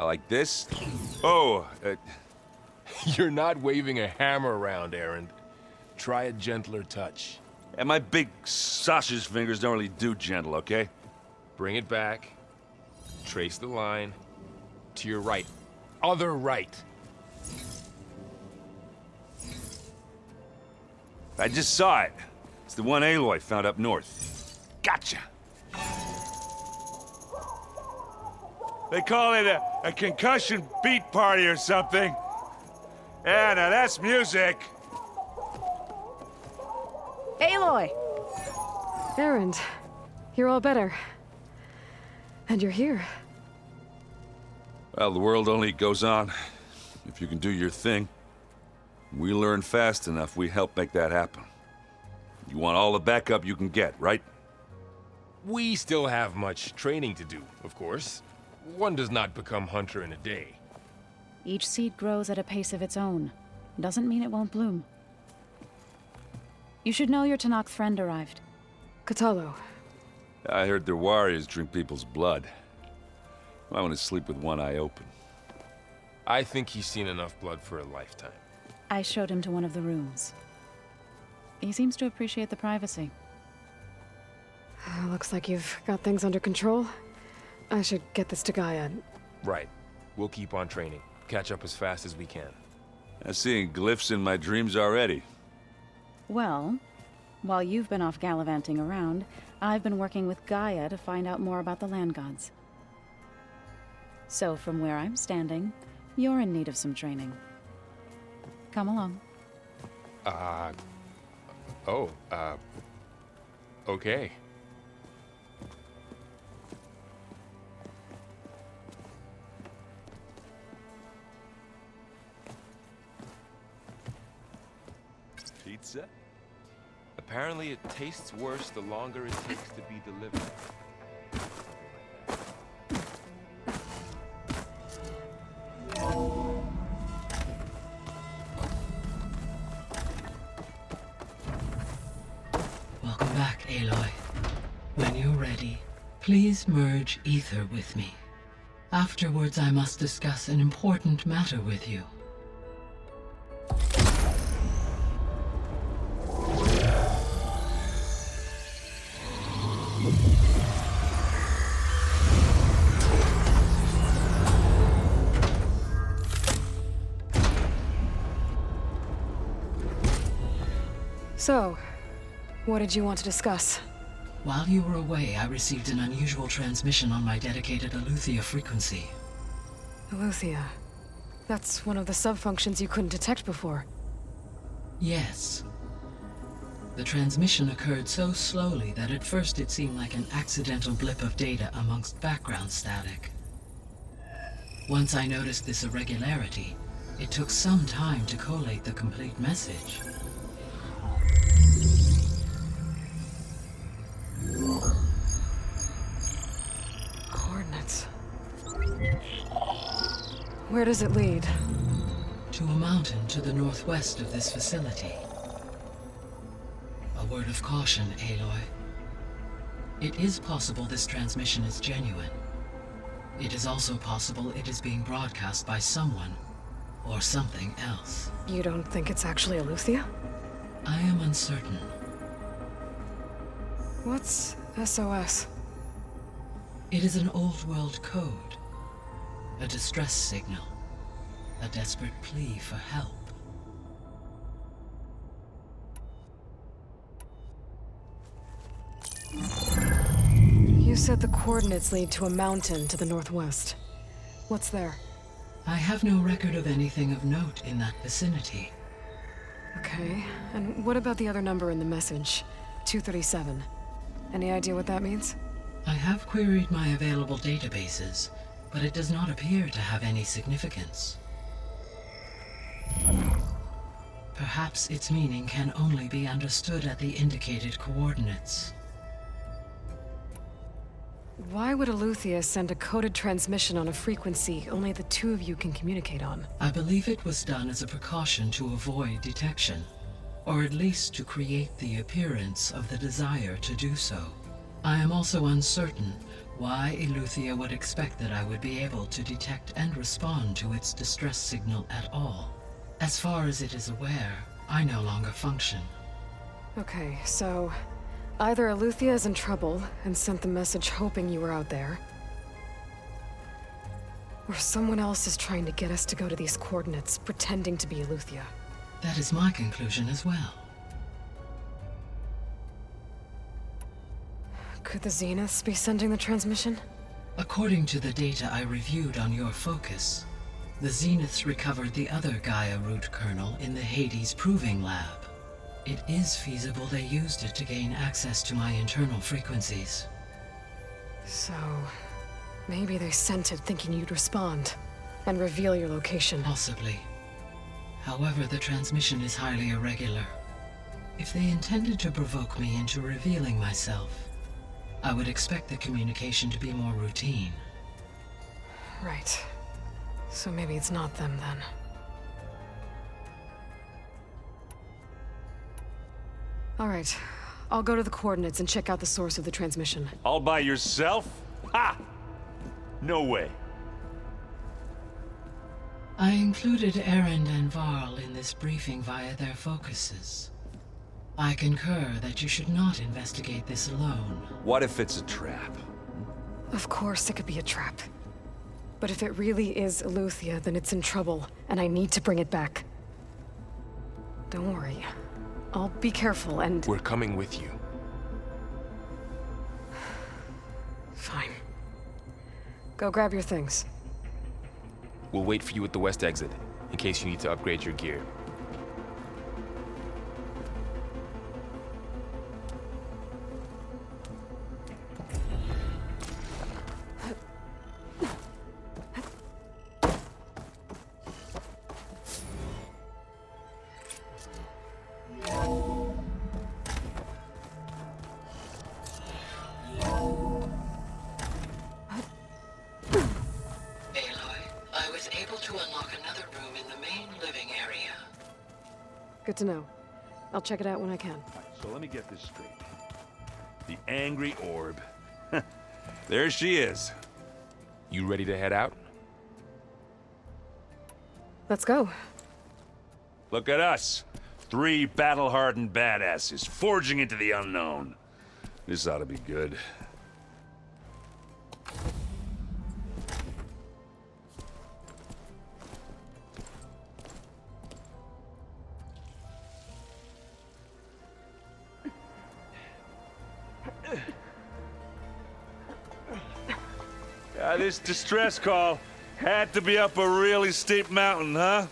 Like this? Oh, You're not waving a hammer around, Errand. Try a gentler touch. and my big sausage fingers don't really do gentle, okay? Bring it back. Trace the line. To your right. Other right. I just saw it. It's the one Aloy found up north. Gotcha! They call it a concussion beat party or something. Yeah, now that's music. Aloy! Errand, you're all better. And you're here. Well, the world only goes on if you can do your thing. We learn fast enough, we help make that happen. You want all the backup you can get, right? We still have much training to do, of course. One does not become hunter in a day. Each seed grows at a pace of its own. Doesn't mean it won't bloom. You should know your Tanakh friend arrived. Katalo. I heard their warriors drink people's blood. I want to sleep with one eye open. I think he's seen enough blood for a lifetime. I showed him to one of the rooms. He seems to appreciate the privacy. Looks like you've got things under control. I should get this to Gaia. Right. We'll keep on training. Catch up as fast as we can. I'm seeing glyphs in my dreams already. Well, while you've been off gallivanting around, I've been working with Gaia to find out more about the land gods. So from where I'm standing, you're in need of some training. Come along. Okay. Pizza? Apparently it tastes worse the longer it takes to be delivered. Welcome back, Aloy. When you're ready, please merge ether with me. Afterwards, I must discuss an important matter with you. So, what did you want to discuss? While you were away, I received an unusual transmission on my dedicated Aletheia frequency. Aletheia. That's one of the sub-functions you couldn't detect before. Yes. The transmission occurred so slowly that at first it seemed like an accidental blip of data amongst background static. Once I noticed this irregularity, it took some time to collate the complete message. Coordinates. Where does it lead? To a mountain to the northwest of this facility. A word of caution, Aloy. It is possible this transmission is genuine. It is also possible it is being broadcast by someone or something else. You don't think it's actually Aletheia? I am uncertain. What's SOS? It is an old-world code. A distress signal. A desperate plea for help. You said the coordinates lead to a mountain to the northwest. What's there? I have no record of anything of note in that vicinity. Okay, and what about the other number in the message? 237. Any idea what that means? I have queried my available databases, but it does not appear to have any significance. Perhaps its meaning can only be understood at the indicated coordinates. Why would Aletheia send a coded transmission on a frequency only the two of you can communicate on? I believe it was done as a precaution to avoid detection, or at least to create the appearance of the desire to do so. I am also uncertain why Eleuthia would expect that I would be able to detect and respond to its distress signal at all. As far as it is aware, I no longer function. Okay, so either Eleuthia is in trouble and sent the message hoping you were out there, or someone else is trying to get us to go to these coordinates, pretending to be Eleuthia. That is my conclusion as well. Could the Zeniths be sending the transmission? According to the data I reviewed on your focus, the Zeniths recovered the other Gaia root kernel in the Hades Proving Lab. It is feasible they used it to gain access to my internal frequencies. So, maybe they sent it thinking you'd respond and reveal your location. Possibly. However, the transmission is highly irregular. If they intended to provoke me into revealing myself, I would expect the communication to be more routine. Right. So maybe it's not them then. All right. I'll go to the coordinates and check out the source of the transmission. All by yourself? Ha! No way. I included Erend and Varl in this briefing via their focuses. I concur that you should not investigate this alone. What if it's a trap? Of course it could be a trap. But if it really is Eleuthia, then it's in trouble, and I need to bring it back. Don't worry. I'll be careful and... We're coming with you. Fine. Go grab your things. We'll wait for you at the west exit, in case you need to upgrade your gear. Good to know. I'll check it out when I can. So let me get this straight. The angry orb. There she is. You ready to head out? Let's go. Look at us. 3 battle-hardened badasses forging into the unknown. This ought to be good. This distress call had to be up a really steep mountain, huh?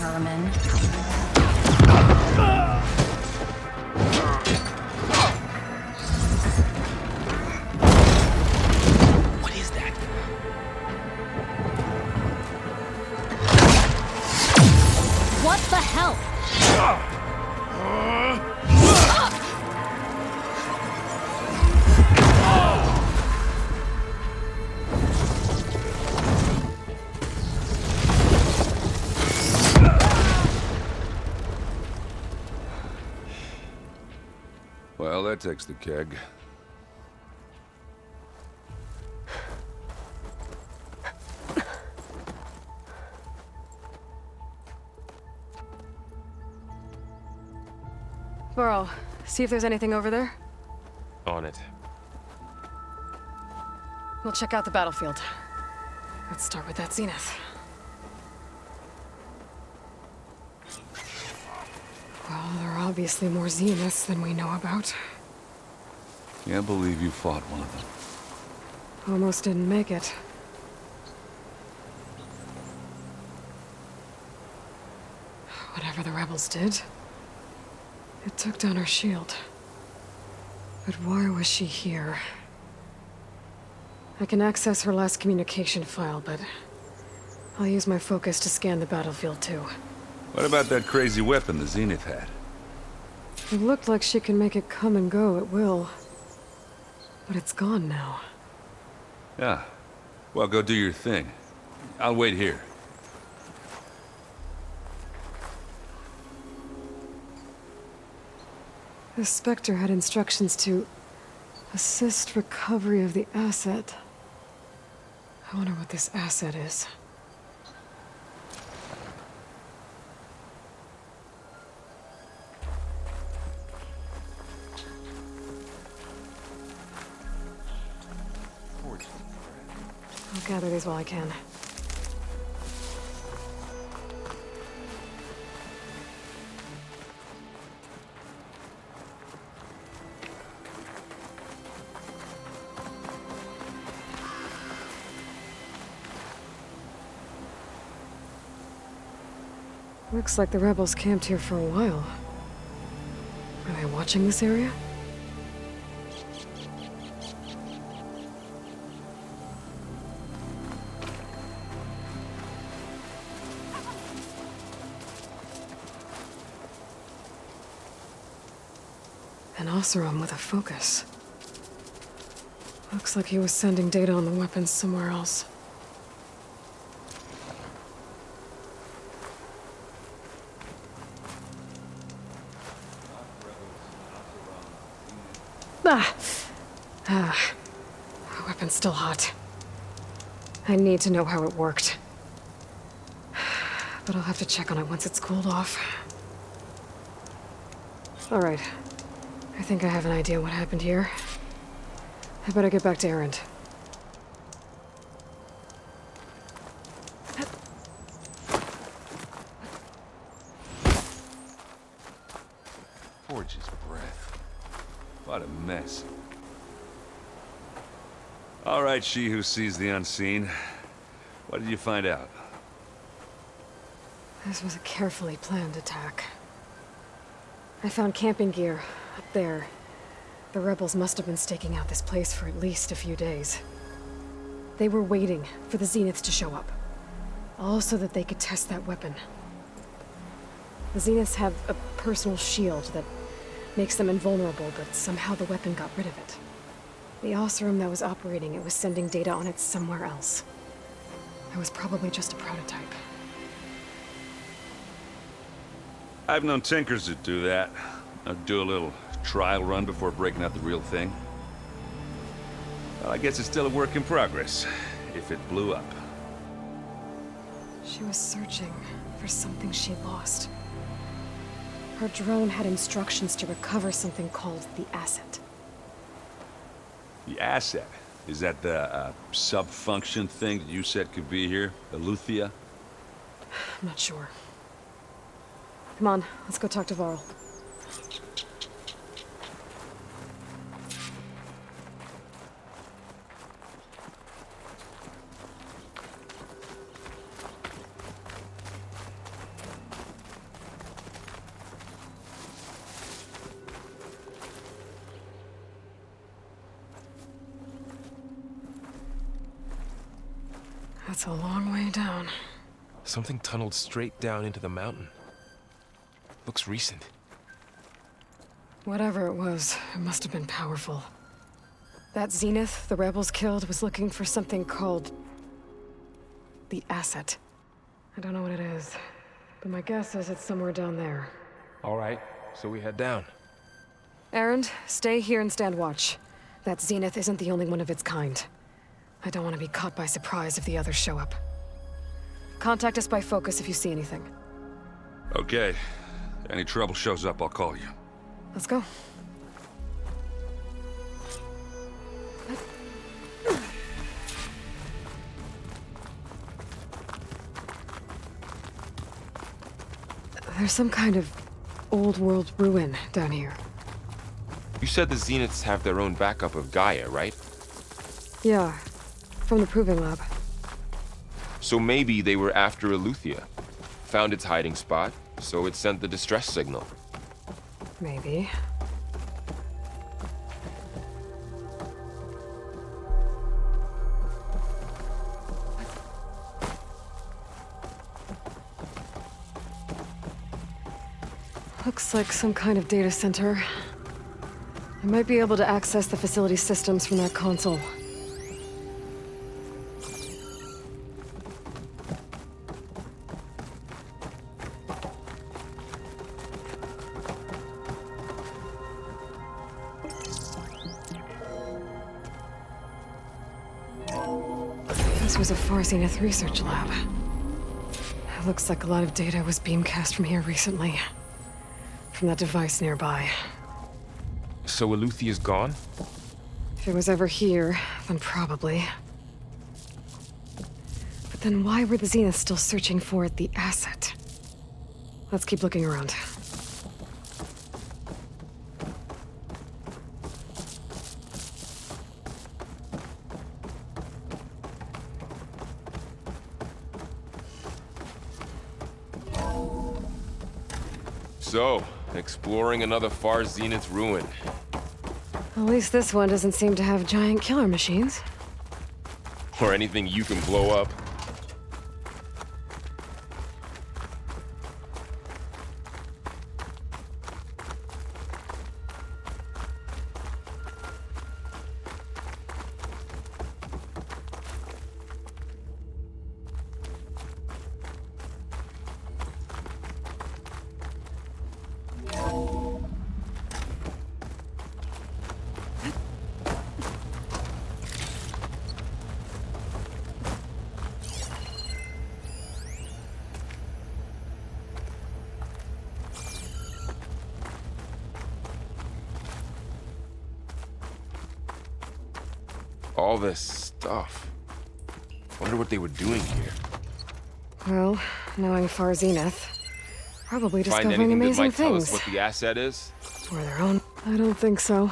Vermin. What is that? What the hell? Well, that takes the keg. Varl, see if there's anything over there. On it. We'll check out the battlefield. Let's start with that Zenith. Well, there are obviously more Zeniths than we know about. Can't believe you fought one of them. Almost didn't make it. Whatever the rebels did, it took down her shield. But why was she here? I can access her last communication file, but I'll use my focus to scan the battlefield too. What about that crazy weapon the Zenith had? It looked like she can make it come and go at will. But it's gone now. Yeah. Well, go do your thing. I'll wait here. The Spectre had instructions to assist recovery of the asset. I wonder what this asset is. I'll gather these while I can. Looks like the rebels camped here for a while. Are they watching this area? An Oseram with a focus. Looks like he was sending data on the weapons somewhere else. The weapon's still hot. I need to know how it worked. But I'll have to check on it once it's cooled off. Alright. I think I have an idea what happened here. I better get back to Erend. Forge's breath. What a mess. All right, she who sees the unseen. What did you find out? This was a carefully planned attack. I found camping gear up there. The rebels must have been staking out this place for at least a few days. They were waiting for the Zeniths to show up. All so that they could test that weapon. The Zeniths have a personal shield that makes them invulnerable, but somehow the weapon got rid of it. The Oseram that was operating it was sending data on it somewhere else. It was probably just a prototype. I've known tinkers that do that. I'd do a little trial run before breaking out the real thing. Well, I guess it's still a work in progress, if it blew up. She was searching for something she lost. Her drone had instructions to recover something called the asset. The asset? Is that the sub-function thing that you said could be here? Eleuthia? I'm not sure. Come on, let's go talk to Varl. That's a long way down. Something tunneled straight down into the mountain. Looks recent. Whatever it was, it must have been powerful. That Zenith the rebels killed was looking for something called the asset. I don't know what it is, but my guess is it's somewhere down there. All right, so we head down. Erend, stay here and stand watch. That Zenith isn't the only one of its kind. I don't want to be caught by surprise if the others show up. Contact us by focus if you see anything. Okay. Any trouble shows up, I'll call you. Let's go. There's some kind of old-world ruin down here. You said the Zeniths have their own backup of Gaia, right? Yeah, from the Proving Lab. So maybe they were after Eleuthia. Found its hiding spot, so it sent the distress signal. Maybe. Looks like some kind of data center. I might be able to access the facility systems from that console. This was a Far Zenith research lab. It looks like a lot of data was beamcast from here recently. From that device nearby. So Eluthia's gone? If it was ever here, then probably. But then why were the Zeniths still searching for the asset? Let's keep looking around. So, exploring another Far Zenith ruin. At least this one doesn't seem to have giant killer machines. Or anything you can blow up. All this stuff. Wonder what they were doing here. Well, knowing Far Zenith, probably Find discovering anything that amazing might tell us things. what the asset is? For their own. I don't think so.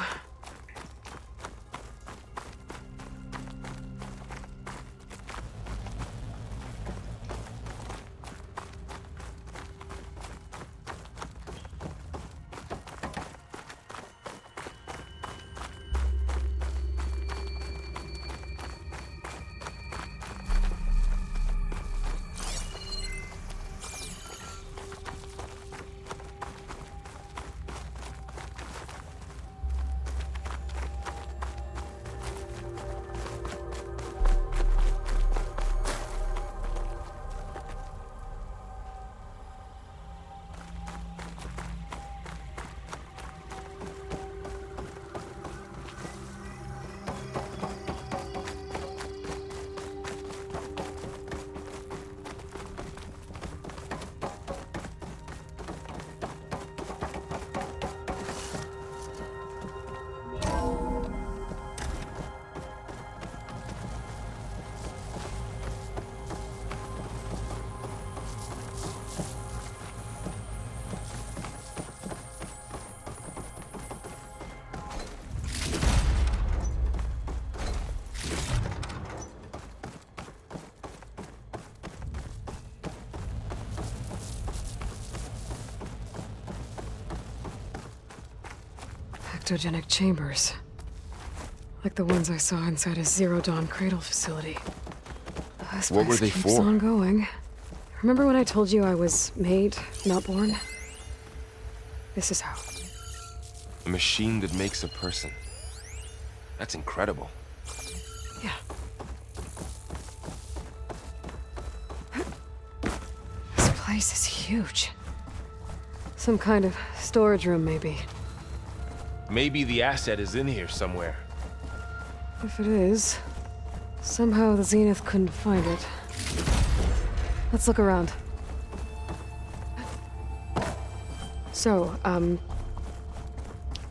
Ectogenic chambers. Like the ones I saw inside a Zero Dawn cradle facility. This What were place they keeps for? on going. Remember when I told you I was made, not born? This is how. A machine that makes a person. That's incredible. Yeah. This place is huge. Some kind of storage room, maybe. Maybe the asset is in here somewhere. If it is, somehow the Zenith couldn't find it. Let's look around. So,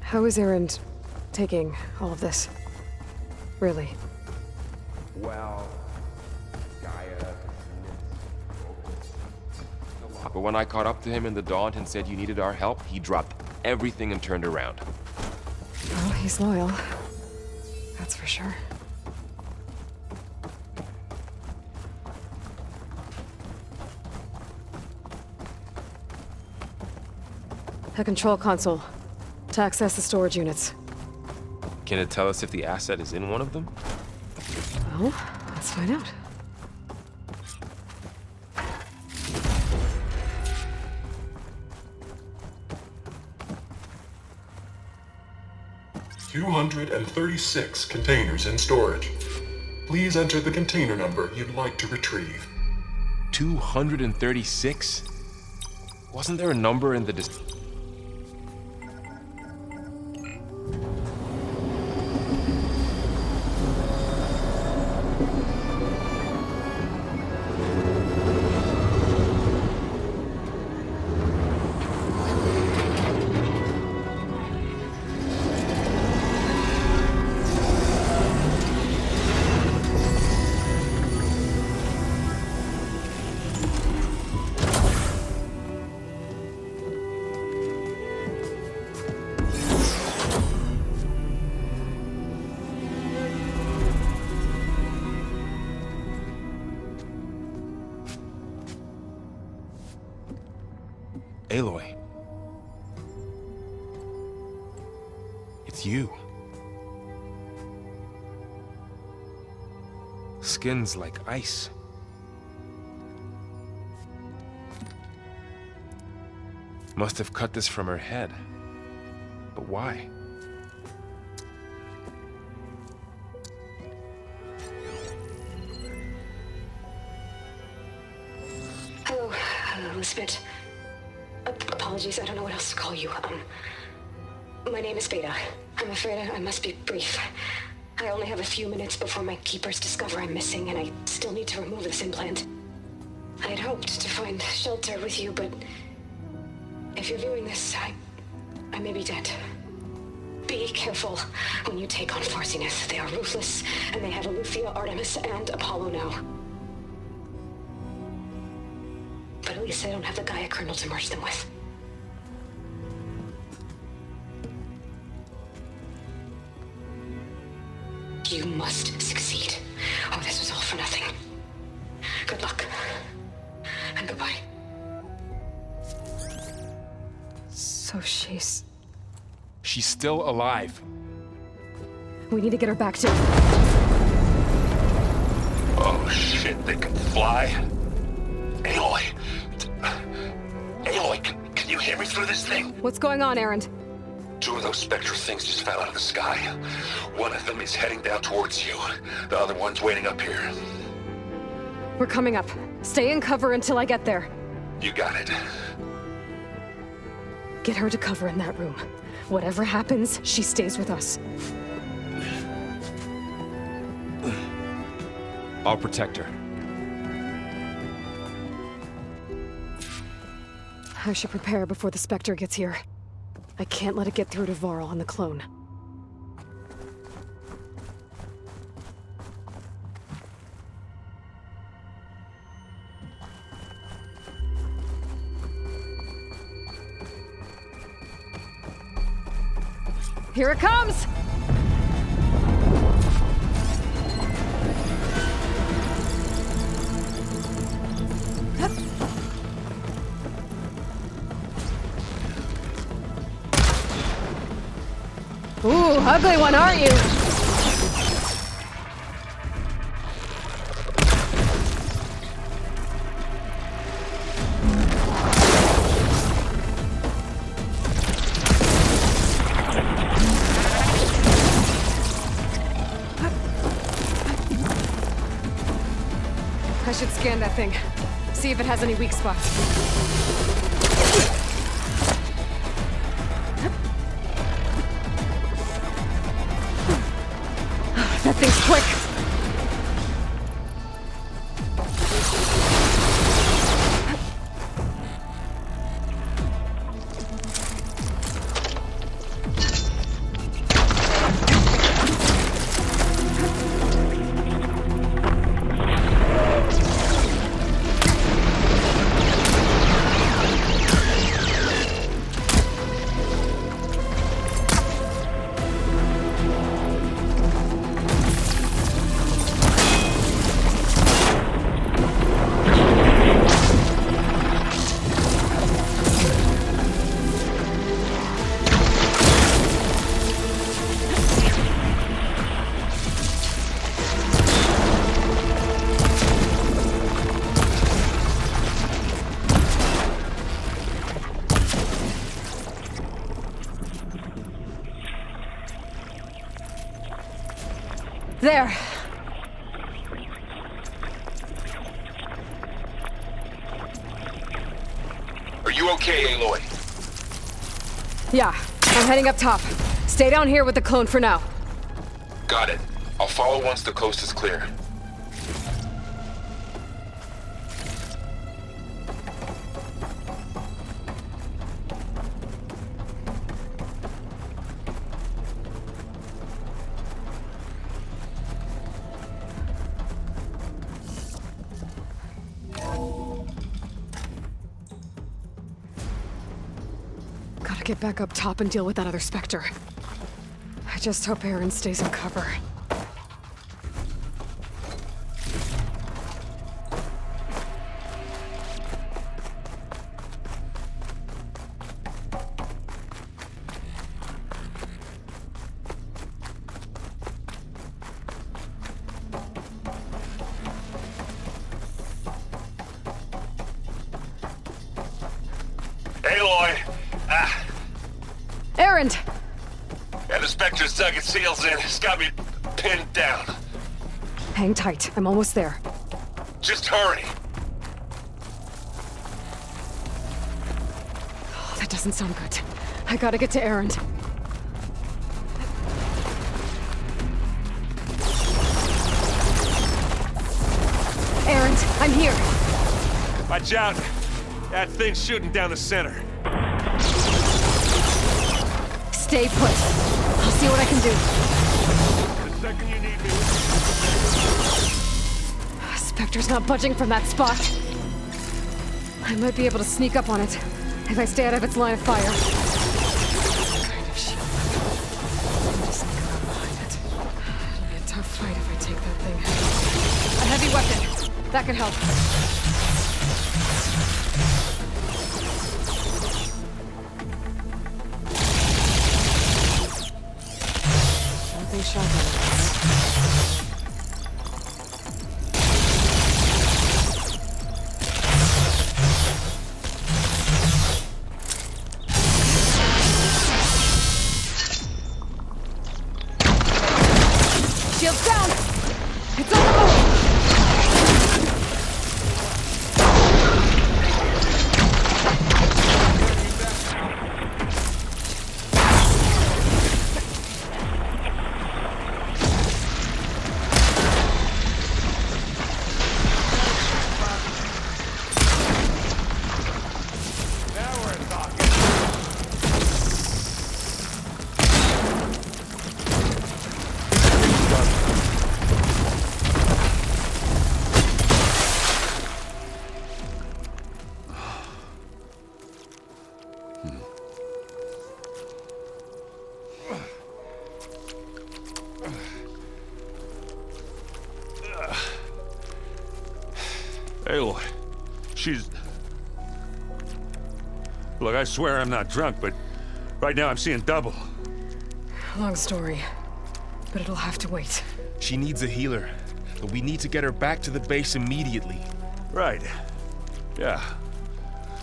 how is Erend taking all of this? Really? Well, but when I caught up to him in the Daunt and said you needed our help, he dropped everything and turned around. Well, he's loyal. That's for sure. A control console. To access the storage units. Can it tell us if the asset is in one of them? Well, let's find out. 236 containers in storage. Please enter the container number you'd like to retrieve. 236? Wasn't there a number in the Aloy. It's you. Skin's like ice. Must have cut this from her head. But why? Hello, Elizabeth. Apologies, I don't know what else to call you. My name is Beta. I'm afraid I must be brief. I only have a few minutes before my keepers discover I'm missing, and I still need to remove this implant. I had hoped to find shelter with you, but if you're viewing this, I may be dead. Be careful when you take on Far Zenith. They are ruthless, and they have Aletheia, Artemis, and Apollo now. But at least I don't have the Gaia kernel to merge them with. You must succeed. Oh, this was all for nothing. Good luck. And goodbye. So she's still alive. We need to get her back to... Oh shit, they can fly? Aloy! Aloy, can you hear me through this thing? What's going on, Erend? 2 of those spectral things just fell out of the sky. One of them is heading down towards you. The other one's waiting up here. We're coming up. Stay in cover until I get there. You got it. Get her to cover in that room. Whatever happens, she stays with us. I'll protect her. I should prepare before the Spectre gets here. I can't let it get through to Varl and the clone. Here it comes! Ooh, ugly one, aren't you? I should scan that thing. See if it has any weak spots. That thing's quick! There. Are you okay, Aloy? Yeah, I'm heading up top. Stay down here with the clone for now. Got it. I'll follow once the coast is clear. Gotta get back up top and deal with that other Spectre. I just hope Aaron stays in cover. Aloy! Aaron! Yeah, the Spectre's dug its heels in. It's got me pinned down. Hang tight, I'm almost there. Just hurry. Oh, that doesn't sound good. I gotta get to Aaron. Aaron, I'm here. Watch out! That thing's shooting down the center. Stay put. I'll see what I can do. The second you need me. Spectre's not budging from that spot. I might be able to sneak up on it if I stay out of its line of fire. What kind of shield? I'm just sneak around behind it. It'll be a tough fight if I take that thing. A heavy weapon. That could help. Something shotgun. Shield's down! It's on the move! Now we're talking. Aloy, she's... Look, I swear I'm not drunk, but right now I'm seeing double. Long story, but it'll have to wait. She needs a healer, but we need to get her back to the base immediately. Right. Yeah.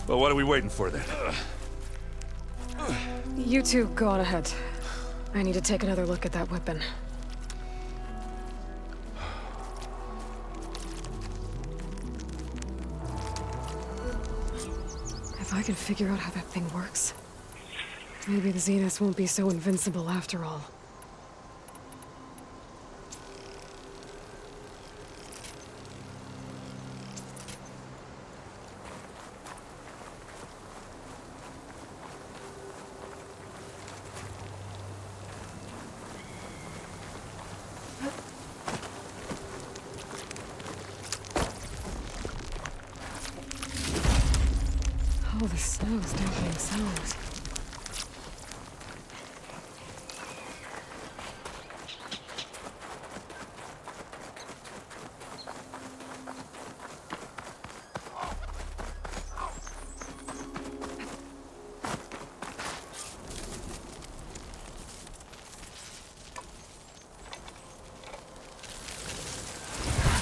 Well, what are we waiting for then? You two go on ahead. I need to take another look at that weapon. If I can figure out how that thing works, maybe the Zeniths won't be so invincible after all. Oh, the snow's deafening sounds.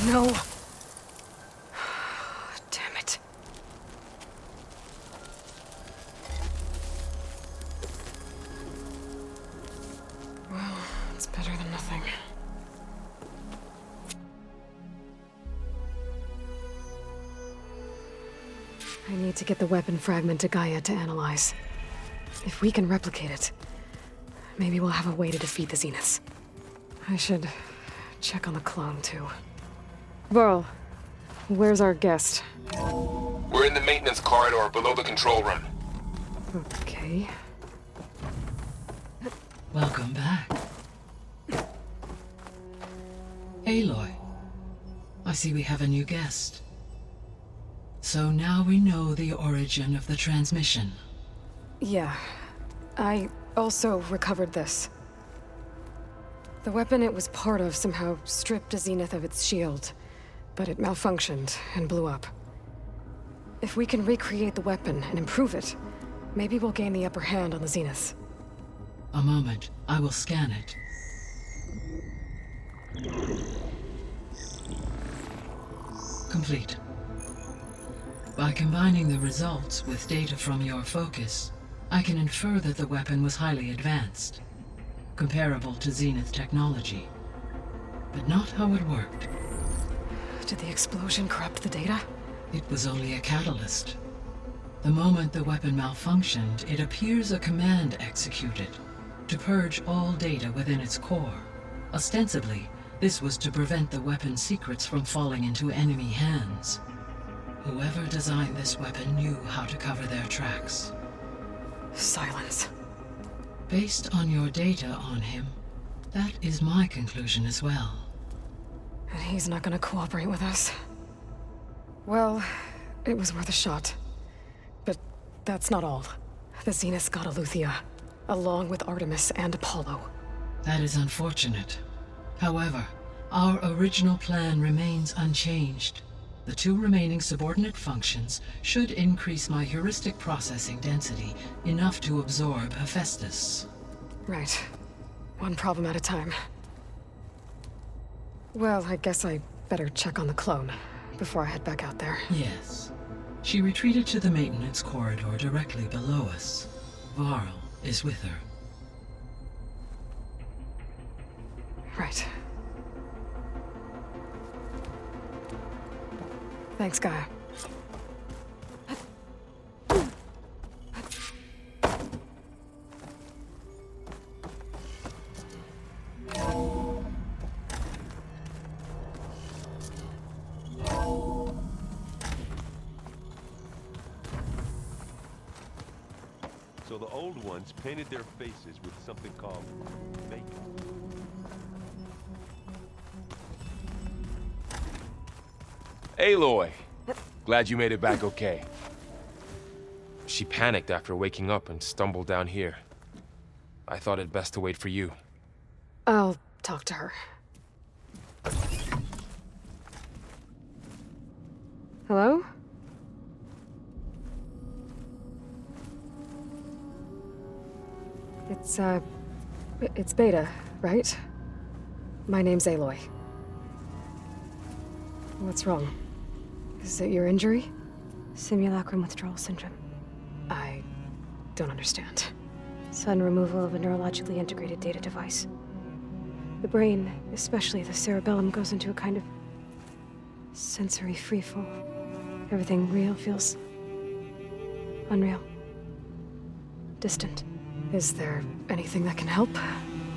No. Damn it. Well, it's better than nothing. I need to get the weapon fragment to Gaia to analyze. If we can replicate it, maybe we'll have a way to defeat the Zeniths. I should check on the clone, too. Varl, where's our guest? We're in the maintenance corridor below the control room. Okay. Welcome back. Aloy, I see we have a new guest. So now we know the origin of the transmission. Yeah. I also recovered this. The weapon it was part of somehow stripped a Zenith of its shield, but it malfunctioned and blew up. If we can recreate the weapon and improve it, maybe we'll gain the upper hand on the Zeniths. A moment, I will scan it. Complete. By combining the results with data from your focus, I can infer that the weapon was highly advanced, comparable to Zenith technology, but not how it worked. Did the explosion corrupt the data? It was only a catalyst. The moment the weapon malfunctioned, it appears a command executed to purge all data within its core. Ostensibly, this was to prevent the weapon's secrets from falling into enemy hands. Whoever designed this weapon knew how to cover their tracks. Silence. Based on your data on him, that is my conclusion as well. And he's not gonna cooperate with us. Well, it was worth a shot. But that's not all. The Zeniths got Aletheia, along with Artemis and Apollo. That is unfortunate. However, our original plan remains unchanged. The 2 remaining subordinate functions should increase my heuristic processing density enough to absorb Hephaestus. Right. One problem at a time. Well, I guess I better check on the clone before I head back out there. Yes. She retreated to the maintenance corridor directly below us. Varl is with her. Right. Thanks, Gaia. So the old ones painted their faces with something called makeup. Aloy! Glad you made it back okay. She panicked after waking up and stumbled down here. I thought it best to wait for you. I'll talk to her. Hello? It's Beta, right? My name's Aloy. What's wrong? Is it your injury? Simulacrum withdrawal syndrome. I don't understand. Sudden removal of a neurologically integrated data device. The brain, especially the cerebellum, goes into a kind of sensory freefall. Everything real feels unreal. Distant. Is there anything that can help?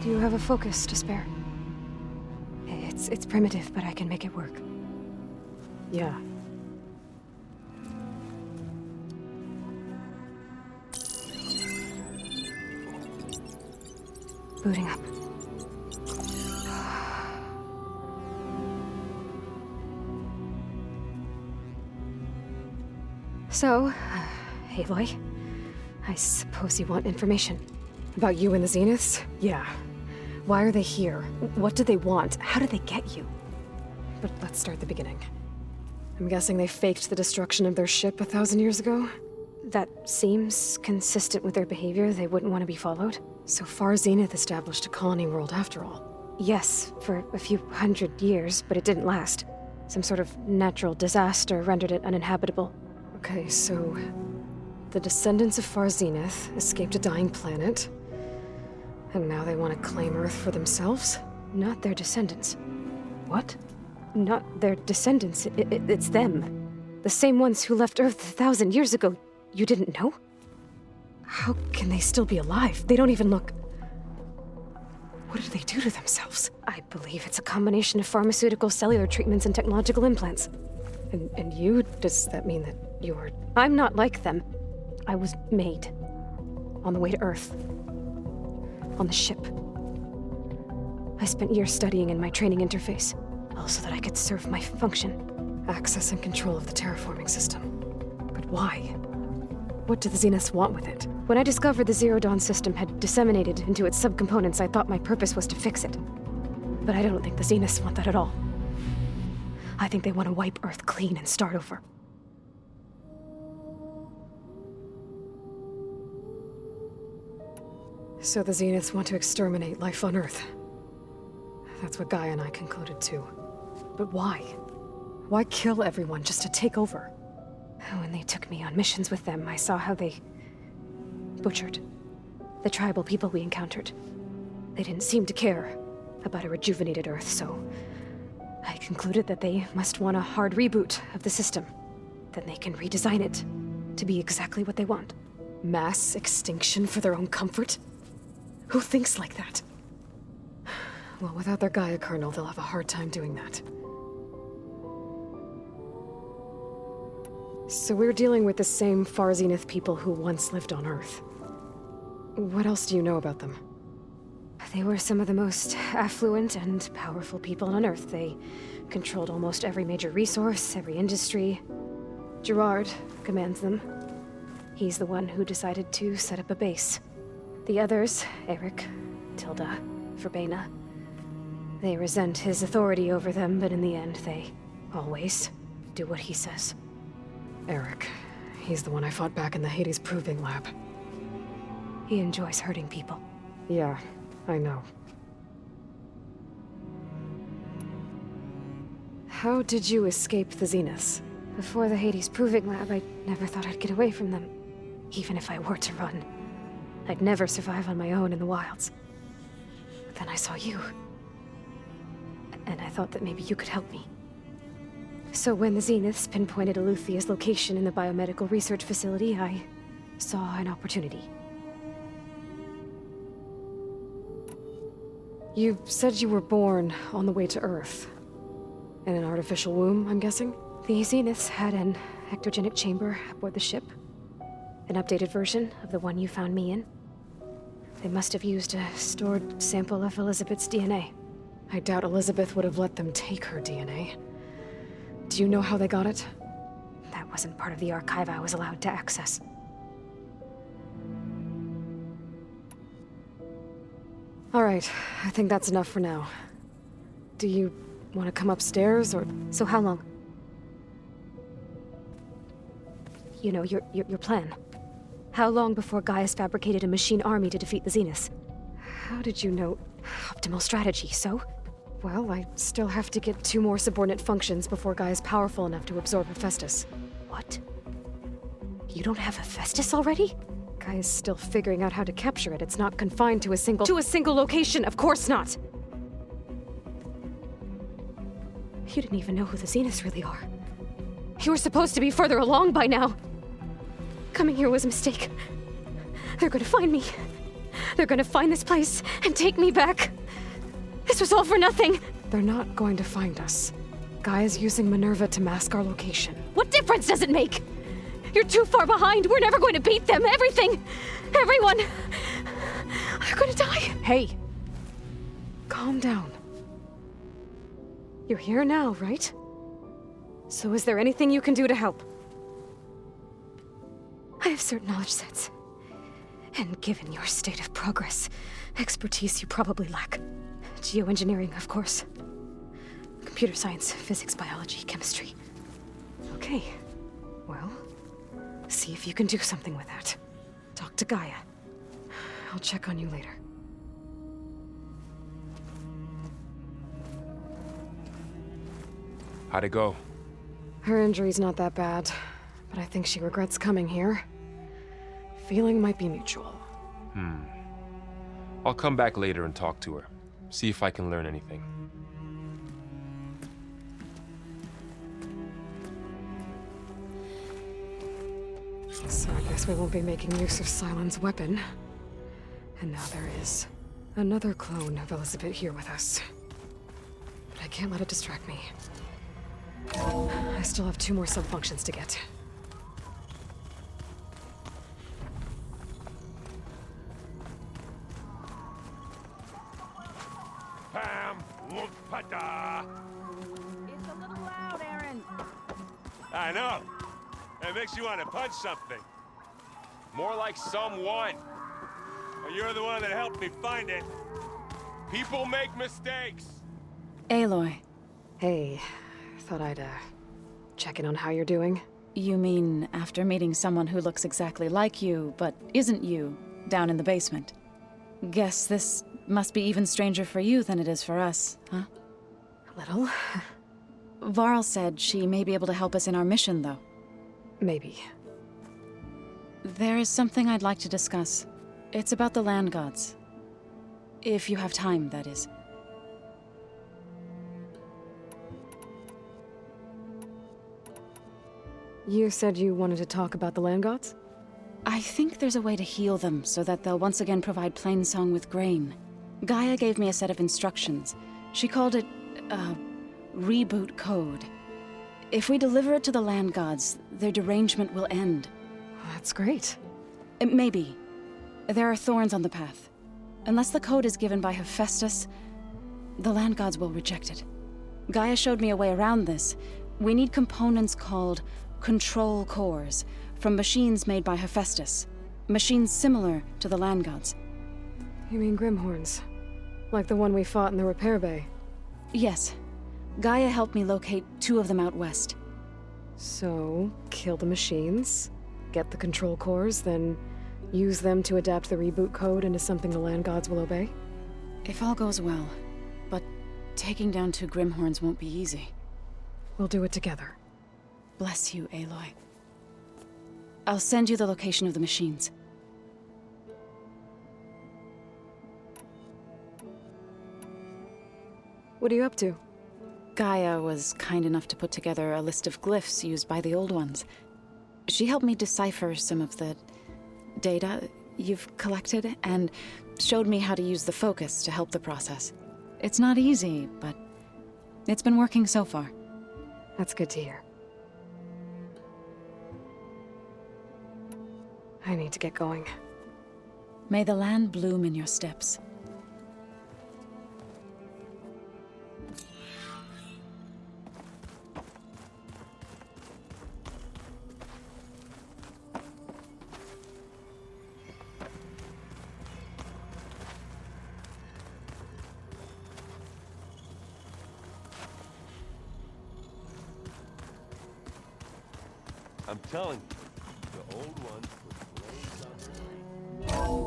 Do you have a focus to spare? It's primitive, but I can make it work. Yeah. Booting up. So, Aloy, I suppose you want information. About you and the Zeniths? Yeah. Why are they here? What do they want? How did they get you? But let's start at the beginning. I'm guessing they faked the destruction of their ship 1,000 years ago? That seems consistent with their behavior. They wouldn't want to be followed. So far, Zenith established a colony world after all. Yes, for a few hundred years, but it didn't last. Some sort of natural disaster rendered it uninhabitable. Okay, so the descendants of Far Zenith escaped a dying planet, and now they want to claim Earth for themselves? Not their descendants. What? Not their descendants. It's them. The same ones who left Earth 1,000 years ago. You didn't know? How can they still be alive? They don't even look... What did they do to themselves? I believe it's a combination of pharmaceutical, cellular treatments, and technological implants. And you? Does that mean that you're... I'm not like them. I was made. On the way to Earth. On the ship. I spent years studying in my training interface, all so that I could serve my function. Access and control of the terraforming system. But why? What do the Zeniths want with it? When I discovered the Zero Dawn system had disseminated into its subcomponents, I thought my purpose was to fix it. But I don't think the Zeniths want that at all. I think they want to wipe Earth clean and start over. So the Zeniths want to exterminate life on Earth. That's what Gaia and I concluded too. But why? Why kill everyone just to take over? When they took me on missions with them, I saw how they butchered the tribal people we encountered. They didn't seem to care about a rejuvenated Earth, so I concluded that they must want a hard reboot of the system. Then they can redesign it to be exactly what they want. Mass extinction for their own comfort? Who thinks like that? Well, without their Gaia kernel, they'll have a hard time doing that. So we're dealing with the same Far Zenith people who once lived on Earth. What else do you know about them? They were some of the most affluent and powerful people on Earth. They controlled almost every major resource, every industry. Gerard commands them. He's the one who decided to set up a base. The others, Eric, Tilda, Verbena, they resent his authority over them, but in the end, they always do what he says. Eric. He's the one I fought back in the Hades Proving Lab. He enjoys hurting people. Yeah, I know. How did you escape the Zeniths? Before the Hades Proving Lab, I never thought I'd get away from them. Even if I were to run, I'd never survive on my own in the wilds. But then I saw you. And I thought that maybe you could help me. So when the Zeniths pinpointed Eluthia's location in the biomedical research facility, I saw an opportunity. You said you were born on the way to Earth. In an artificial womb, I'm guessing? The Zeniths had an ectogenic chamber aboard the ship. An updated version of the one you found me in. They must have used a stored sample of Elizabeth's DNA. I doubt Elizabeth would have let them take her DNA. Do you know how they got it? That wasn't part of the archive I was allowed to access. All right, I think that's enough for now. Do you want to come upstairs, or...? So how long? You know, your plan. How long before Gaia's fabricated a machine army to defeat the Zeniths? How did you know? Optimal strategy, so? Well, I still have to get 2 more subordinate functions before Gaia's powerful enough to absorb Hephaestus. What? You don't have Hephaestus already? Gaia's still figuring out how to capture it. It's not confined to a single... To a single location! Of course not! You didn't even know who the Zeniths really are. You were supposed to be further along by now! Coming here was a mistake. They're gonna find me. They're gonna find this place and take me back. This was all for nothing! They're not going to find us. Gaia's using Minerva to mask our location. What difference does it make? You're too far behind! We're never going to beat them! Everything! Everyone! They're gonna die! Hey! Calm down. You're here now, right? So is there anything you can do to help? I have certain knowledge sets. And given your state of progress, expertise you probably lack. Geoengineering, of course. Computer science, physics, biology, chemistry. Okay. Well, see if you can do something with that. Talk to Gaia. I'll check on you later. How'd it go? Her injury's not that bad, but I think she regrets coming here. Feeling might be mutual. I'll come back later and talk to her. See if I can learn anything. So I guess we won't be making use of Cylon's weapon. And now there is another clone of Elizabeth here with us. But I can't let it distract me. I still have 2 more sub-functions to get. Pam, whoop-pada. It's a little loud, Aaron. I know. It makes you want to punch something. More like someone. Well, you're the one that helped me find it. People make mistakes. Aloy, Hey, thought I'd, check in on how you're doing. you mean after meeting someone who looks exactly like you, but isn't you, down in the basement? Guess this must be even stranger for you than it is for us, huh? A little. Varl said she may be able to help us in our mission, though. Maybe. There is something I'd like to discuss. It's about the land gods. If you have time, that is. You said you wanted to talk about the land gods? I think there's a way to heal them so that they'll once again provide Plainsong with grain. Gaia gave me a set of instructions. She called it, reboot code. If we deliver it to the land gods, their derangement will end. That's great. Maybe. There are thorns on the path. Unless the code is given by Hephaestus, the land gods will reject it. Gaia showed me a way around this. We need components called control cores from machines made by Hephaestus. Machines similar to the land gods. You mean Grimhorns? Like the one we fought in the repair bay? Yes. Gaia helped me locate 2 of them out west. So, kill the machines, get the control cores, then use them to adapt the reboot code into something the land gods will obey? If all goes well. But taking down 2 Grimhorns won't be easy. We'll do it together. Bless you, Aloy. I'll send you the location of the machines. What are you up to? Gaia was kind enough to put together a list of glyphs used by the old ones. She helped me decipher some of the data you've collected and showed me how to use the focus to help the process. It's not easy, but it's been working so far. That's good to hear. I need to get going. May the land bloom in your steps. I'm telling you, the old ones put blades on their brains.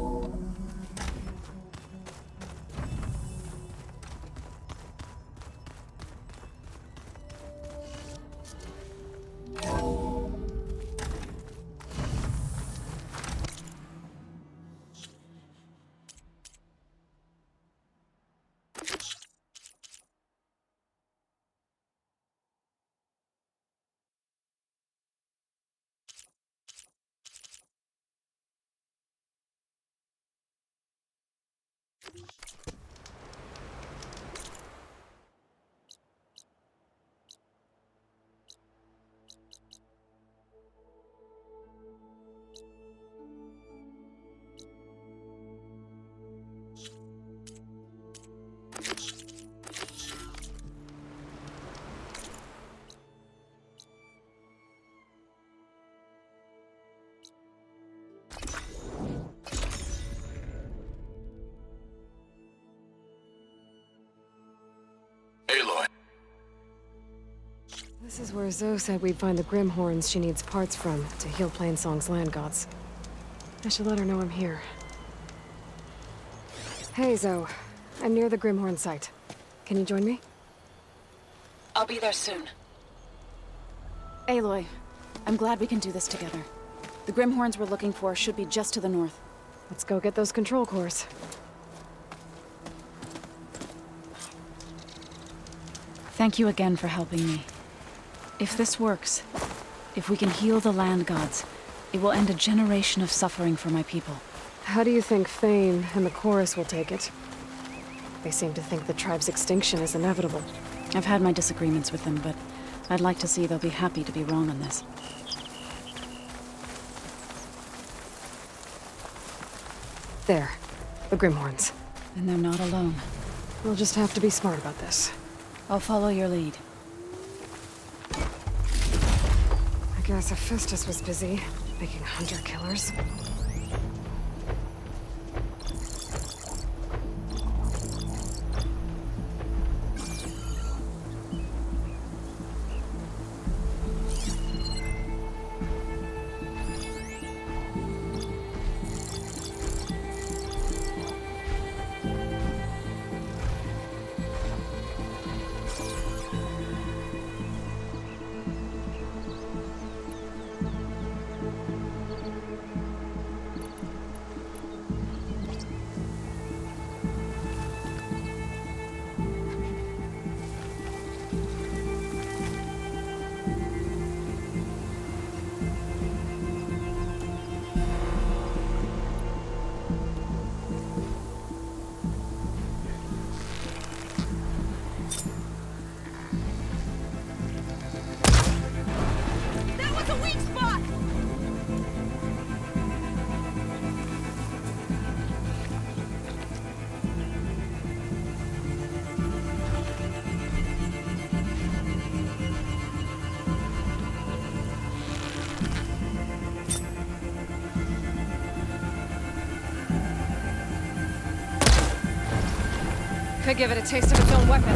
Aloy. This is where Zoe said we'd find the Grimhorns she needs parts from to heal Plainsong's land gods. I should let her know I'm here. Hey, Zoe. I'm near the Grimhorn site. Can you join me? I'll be there soon. Aloy, I'm glad we can do this together. The Grimhorns we're looking for should be just to the north. Let's go get those control cores. Thank you again for helping me. If this works, if we can heal the land gods, It will end a generation of suffering for my people. How do you think Thane and the chorus will take it? They seem to think the tribe's extinction is inevitable. I've had my disagreements with them, but I'd like to see they'll be happy to be wrong on this. There. The Grimhorns. And they're not alone. We'll just have to be smart about this. I'll follow your lead. I guess Hephaestus was busy, making hunter-killers. Could give it a taste of its own weapon.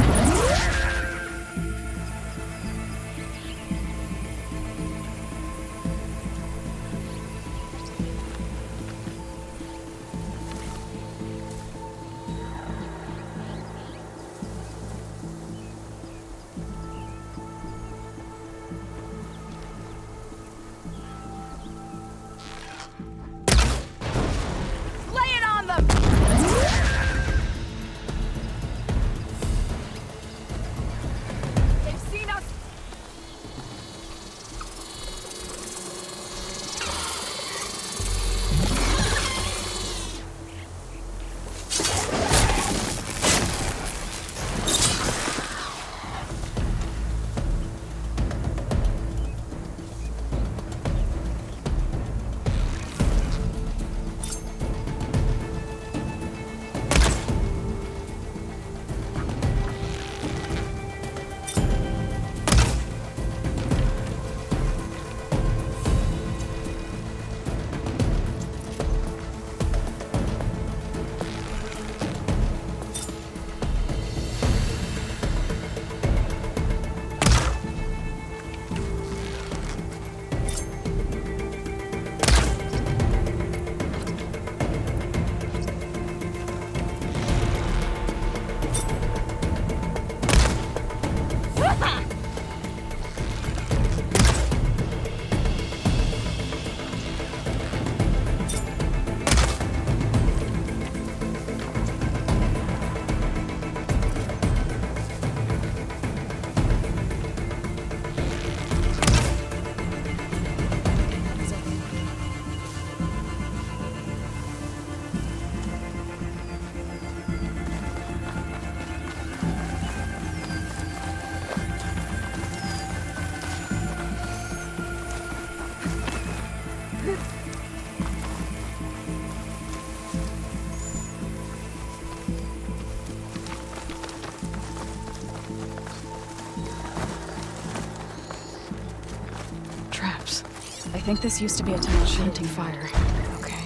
I think this used to be a tunnel Hunting fire. Okay.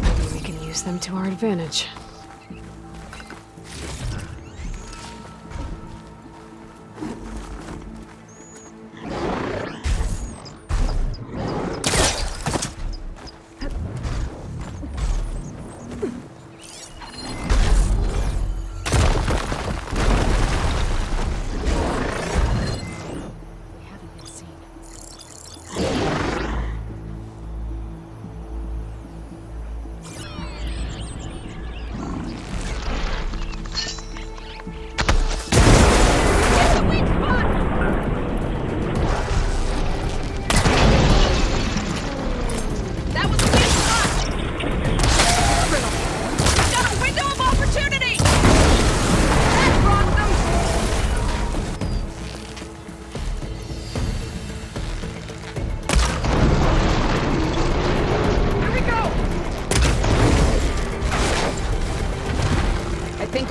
Maybe we can use them to our advantage.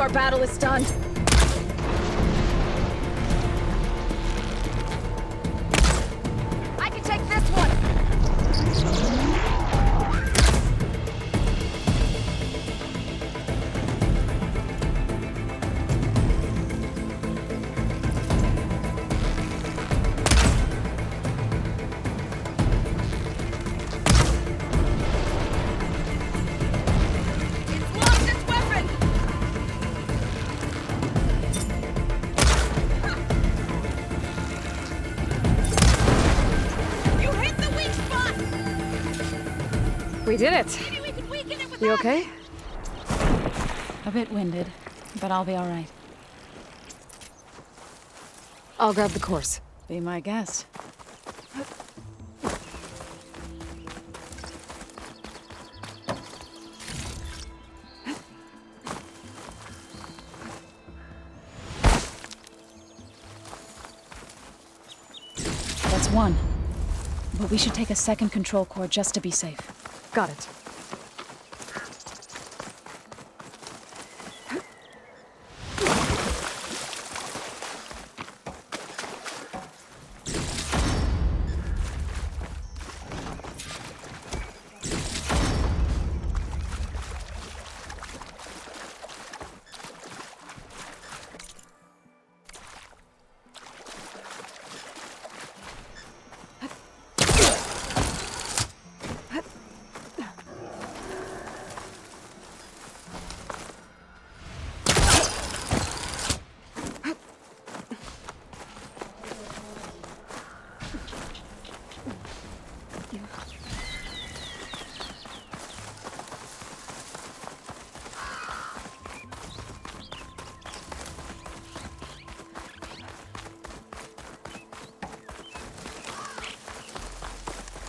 our battle is done. I can take this one! It's lost its weapon! You hit the weak spot! We did it. Maybe we can weaken it with You that. okay? A bit winded, but I'll be all right. I'll grab the course. Be my guest. That's one. But we should take a second control core just to be safe. Got it.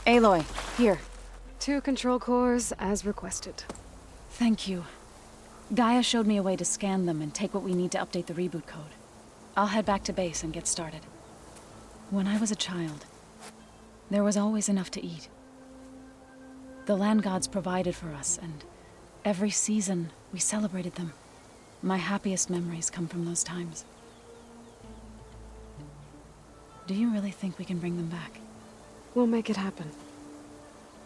Aloy, here. 2 control cores as requested. Thank you. Gaia showed me a way to scan them and take what we need to update the reboot code. I'll head back to base and get started. When I was a child, there was always enough to eat. The land gods provided for us, and every season we celebrated them. My happiest memories come from those times. Do you really think we can bring them back? We'll make it happen.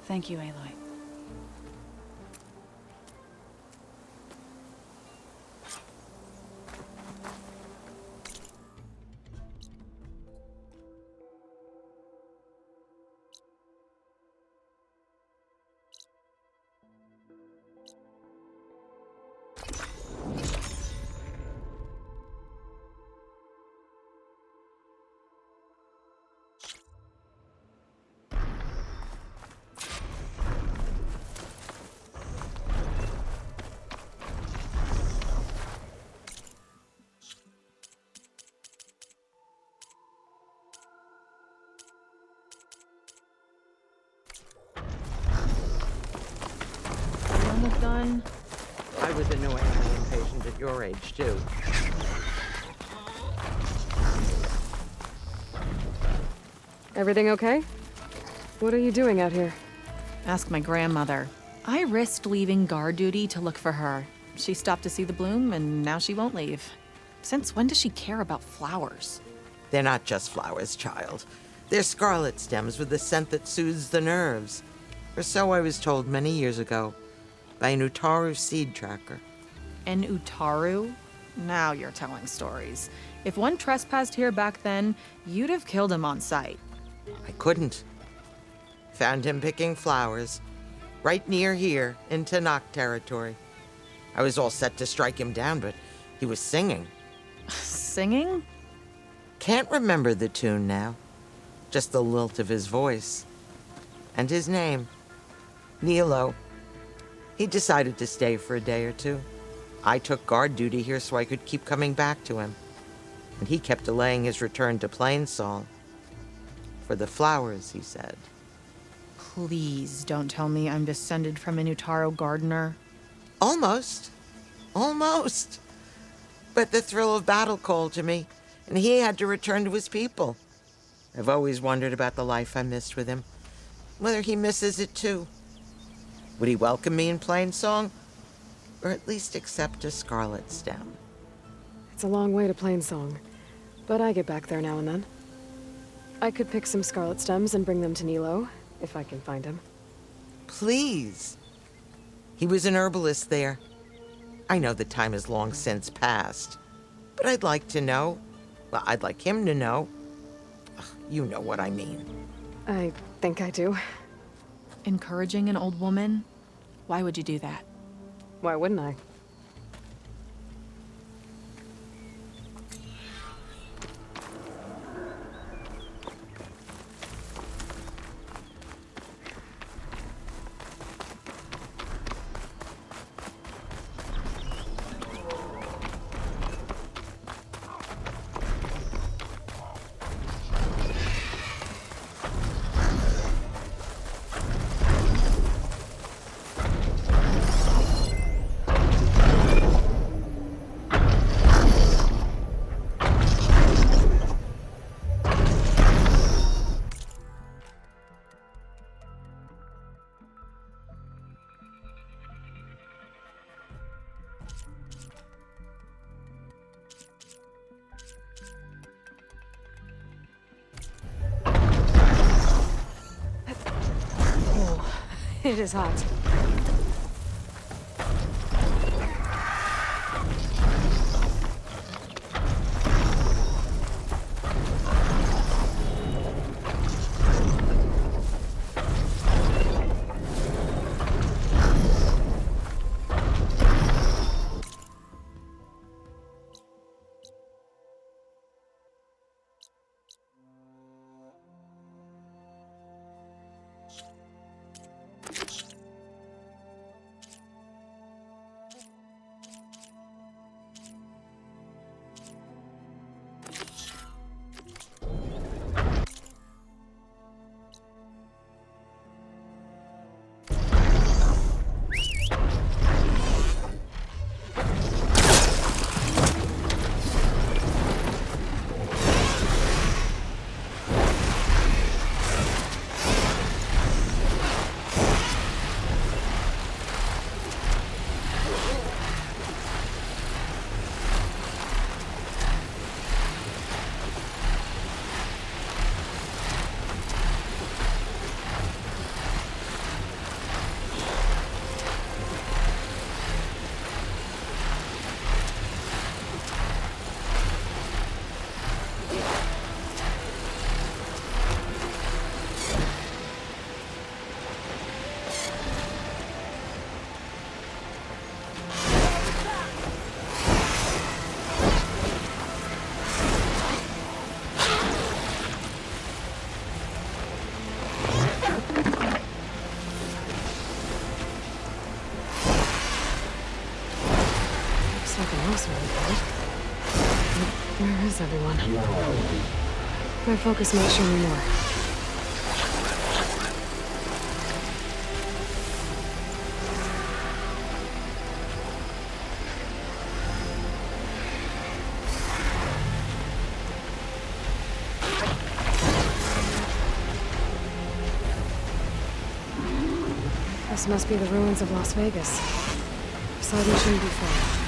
Thank you, Aloy. Almost done. I was annoyingly impatient at your age, too. Everything okay? What are you doing out here? Ask my grandmother. I risked leaving guard duty to look for her. She stopped to see the bloom, and now she won't leave. Since when does she care about flowers? They're not just flowers, child. They're scarlet stems with a scent that soothes the nerves. Or so I was told many years ago by an Utaru seed tracker. An Utaru? Now you're telling stories. If one trespassed here back then, you'd have killed him on sight. I couldn't. Found him picking flowers, right near here in Tanakh territory. I was all set to strike him down, but he was singing. Singing? Can't remember the tune now. Just the lilt of his voice. And his name. Nilo. He decided to stay for a day or two. I took guard duty here so I could keep coming back to him. And he kept delaying his return to Plainsong. For the flowers, he said. Please don't tell me I'm descended from an Utaru gardener. Almost. Almost. But the thrill of battle called to me, and he had to return to his people. I've always wondered about the life I missed with him. Whether he misses it too. Would he welcome me in Plainsong? Or at least accept a scarlet stem? It's a long way to Plainsong, but I get back there now and then. I could pick some scarlet stems and bring them to Nilo, if I can find him. Please. He was an herbalist there. I know the time has long since passed, but I'd like to know. Well, I'd like him to know. Ugh, you know what I mean. I think I do. Encouraging an old woman? Why would you do that? Why wouldn't I? It is hot. Where is everyone? My focus might show me more. This must be the ruins of Las Vegas. Poseidon shouldn't be far.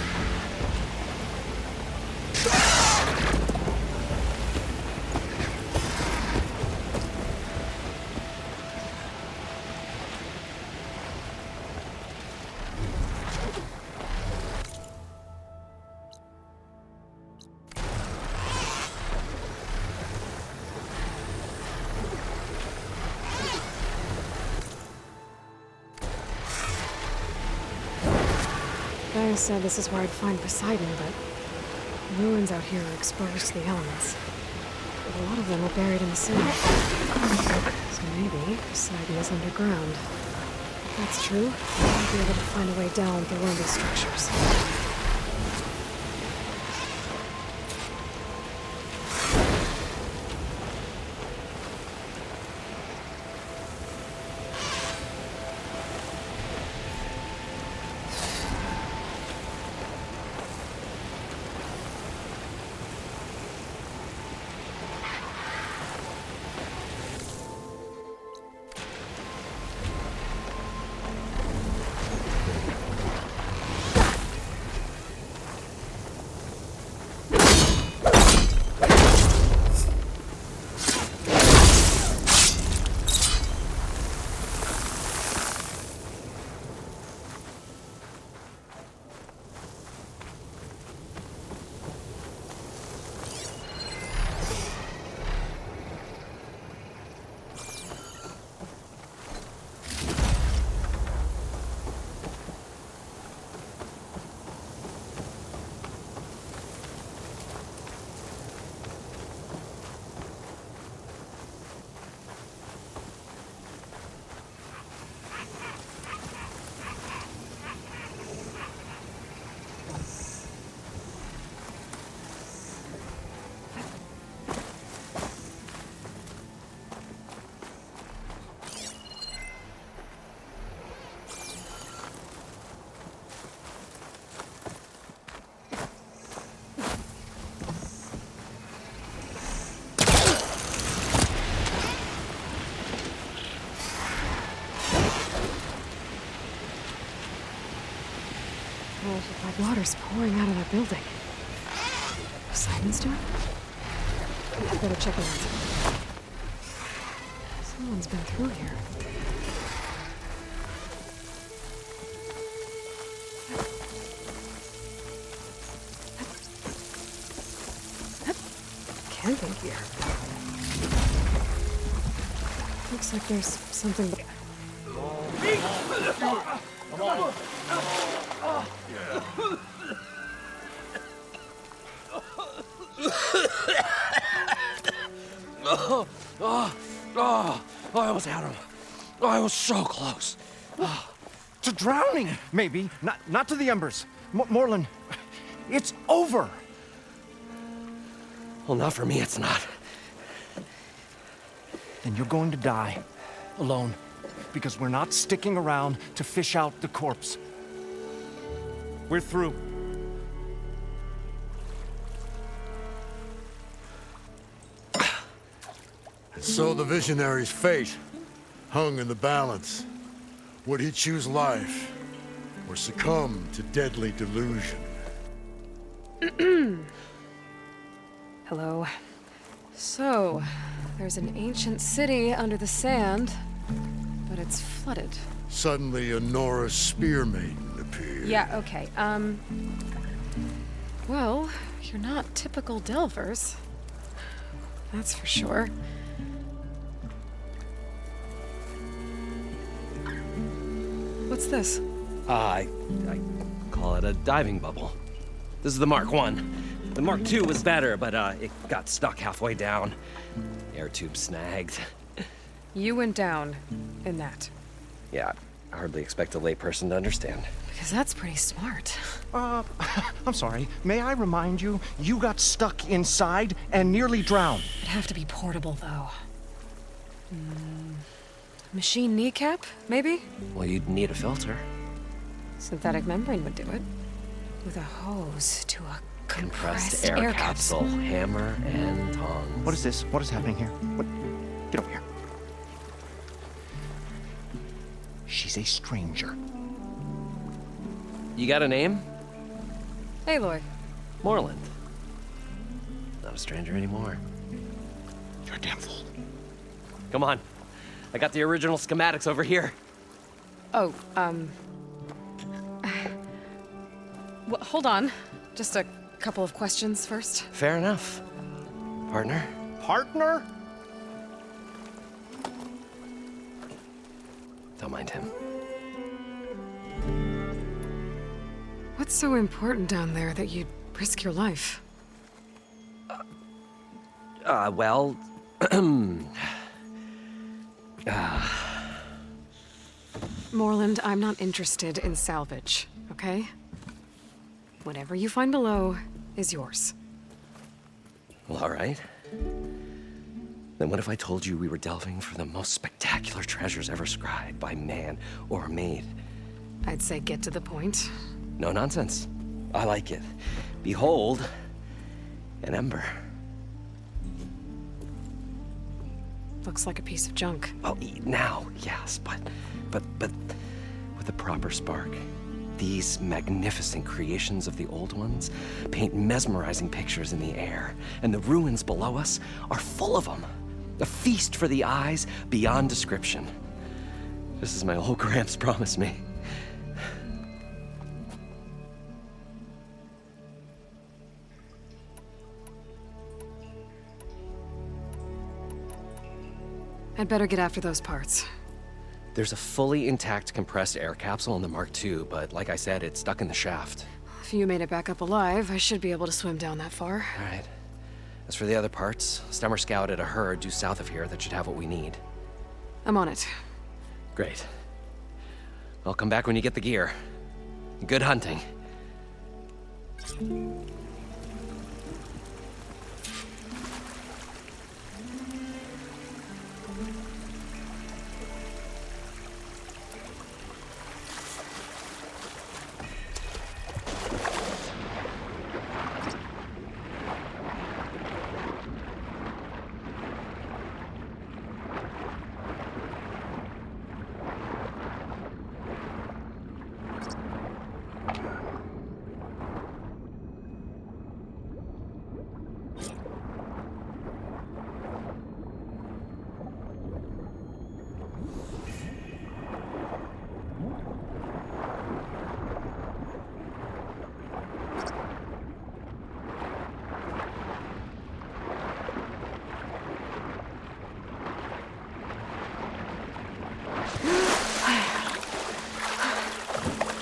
Gaia said this is where I'd find Poseidon, but the ruins out here are exposed to the elements. A lot of them are buried in the sand. So maybe Poseidon is underground. If that's true, I'll be able to find a way down through one of these structures. Like water's pouring out of that building. Simon's doing? I better check it out. Someone's been through here. Camping here. Looks like there's something. I almost had him. I was so close. To drowning, maybe. Not to the embers. Moreland, it's over. Well, not for me, it's not. Then you're going to die. Alone. Because we're not sticking around to fish out the corpse. We're through. So the visionary's fate hung in the balance. Would he choose life or succumb to deadly delusion? Hello. So, there's an ancient city under the sand, but it's flooded. Suddenly, a Norse spear maiden appeared. Yeah, okay. Well, you're not typical Delvers. That's for sure. What's this? I call it a diving bubble. This is the Mark I. The Mark II was better, but it got stuck halfway down. Air tube snagged. You went down in that. Yeah, I hardly expect a layperson to understand. Because that's pretty smart. I'm sorry. May I remind you, you got stuck inside and nearly drowned. It'd have to be portable, though. Machine kneecap, maybe? Well, you'd need a filter. Synthetic membrane would do it. With a hose to a compressed air capsule, hammer, and tongs. What is this? What is happening here? What? Get over here. She's a stranger. You got a name? Aloy. Moreland. Not a stranger anymore. You're a damn fool. Come on. I got the original schematics over here. Oh, well, hold on. Just a couple of questions first. Fair enough. Partner? Partner? Don't mind him. What's so important down there that you'd risk your life? Well... Moreland, I'm not interested in salvage, okay? Whatever you find below is yours. Well, all right. Then what if I told you we were delving for the most spectacular treasures ever scribed by man or maid? I'd say get to the point. No nonsense. I like it. Behold, an ember. Looks like a piece of junk. Well, now, yes, but with a proper spark. These magnificent creations of the old ones paint mesmerizing pictures in the air, and the ruins below us are full of them. A feast for the eyes beyond description. Just as my old Gramps promised me. I'd better get after those parts. There's a fully intact compressed air capsule in the Mark II, but like I said, it's stuck in the shaft. If you made it back up alive, I should be able to swim down that far. All right. As for the other parts, Stemmer scouted a herd due south of here that should have what we need. I'm on it. Great. I'll come back when you get the gear. Good hunting.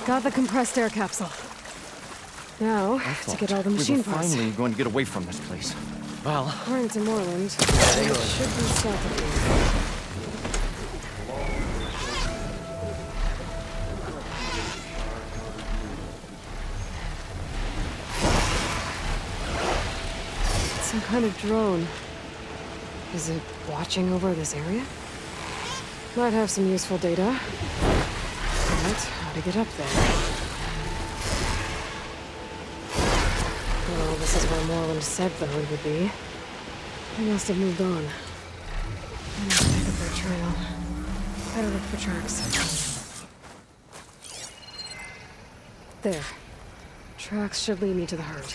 Got the compressed air capsule. Now, to get all the machine we were parts. finally going to get away from this place. Well, According to Moreland, it should be south of here. Some kind of drone. Is it watching over this area? Might have some useful data. But how to get up there? Well, this is where Moreland said the hood would be. They must have moved on. I need to pick up their trail. Better look for tracks. There. Tracks should lead me to the herd.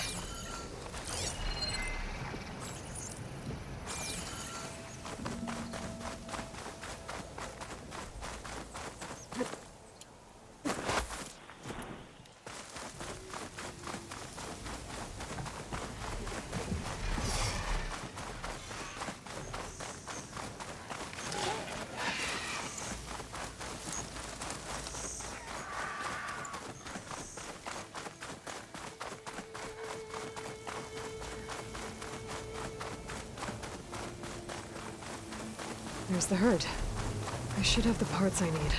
There's the herd. I should have the parts I need.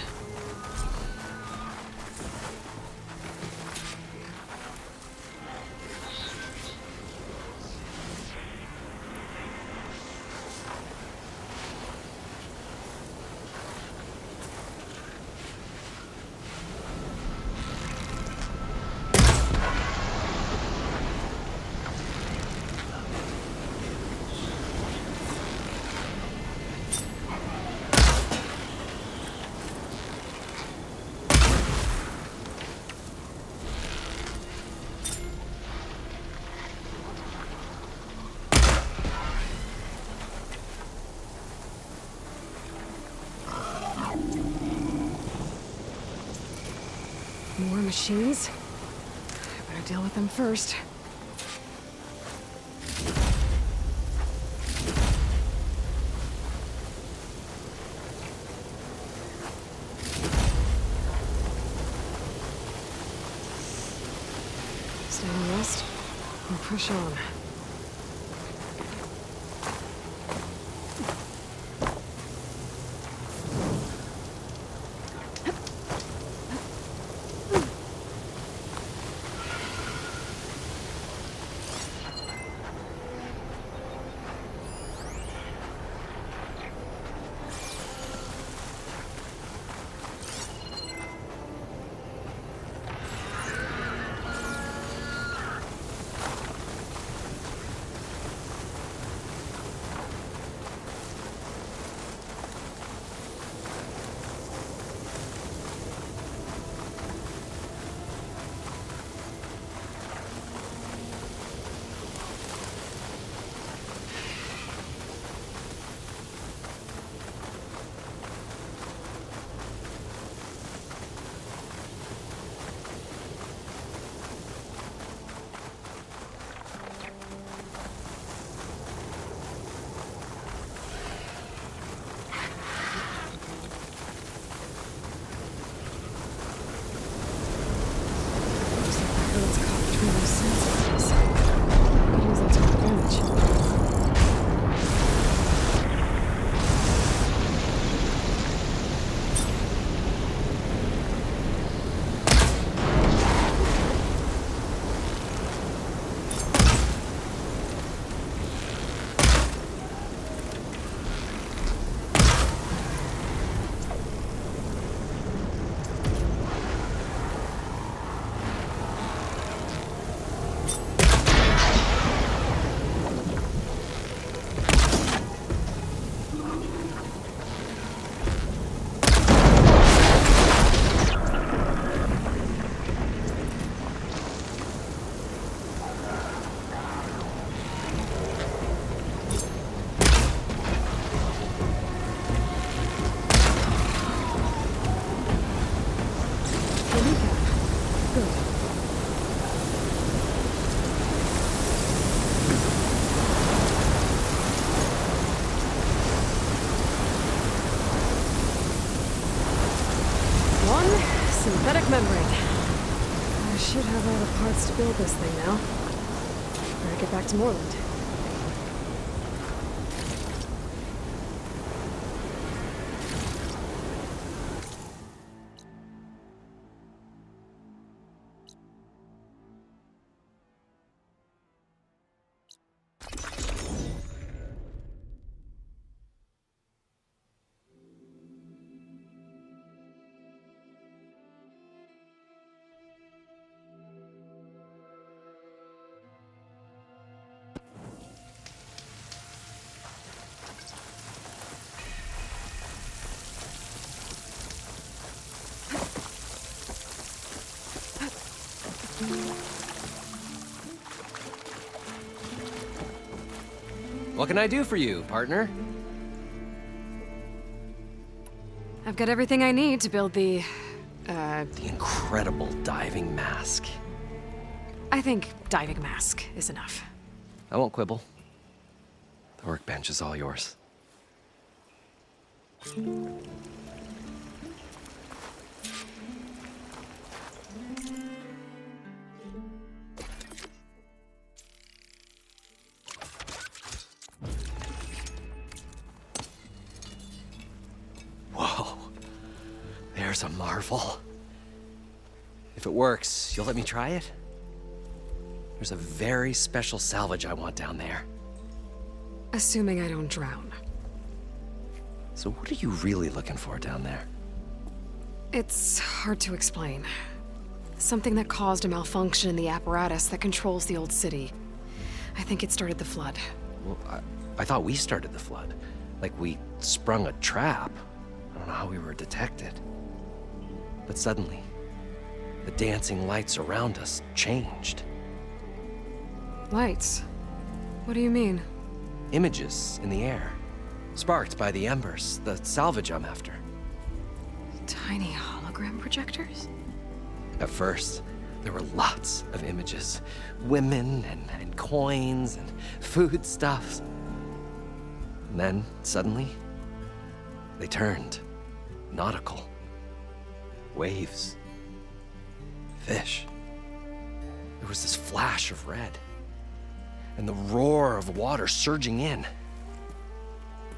More machines? I better deal with them first. Stay on rest and push on. Synthetic membrane. should have all the parts to build this thing now. Better get back to Moreland. What can I do for you, partner? I've got everything I need to build the incredible diving mask. I think diving mask is enough. I won't quibble. The workbench is all yours. Whoa. There's a marvel. If it works, you'll let me try it? There's a very special salvage I want down there. Assuming I don't drown. So what are you really looking for down there? It's hard to explain. Something that caused a malfunction in the apparatus that controls the old city. I think it started the flood. Well, I thought we started the flood. Like we sprung a trap. I don't know how we were detected. But suddenly, the dancing lights around us changed. Lights? What do you mean? Images in the air, sparked by the embers, the salvage I'm after. Tiny hologram projectors? At first, there were lots of images. Women and coins and foodstuffs. And then, suddenly, they turned nautical. Waves. Fish. There was this flash of red. And the roar of water surging in.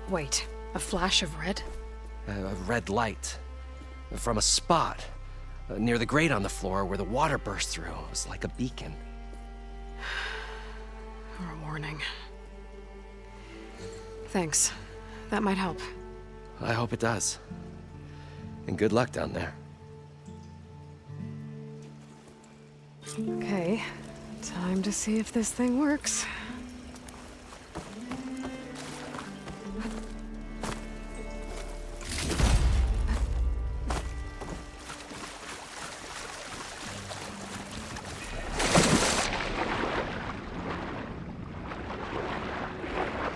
Wait, a flash of red? A red light. From a spot near the grate on the floor where the water burst through. It was like a beacon. Or a warning. Thanks. That might help. I hope it does. And good luck down there. Okay, time to see if this thing works.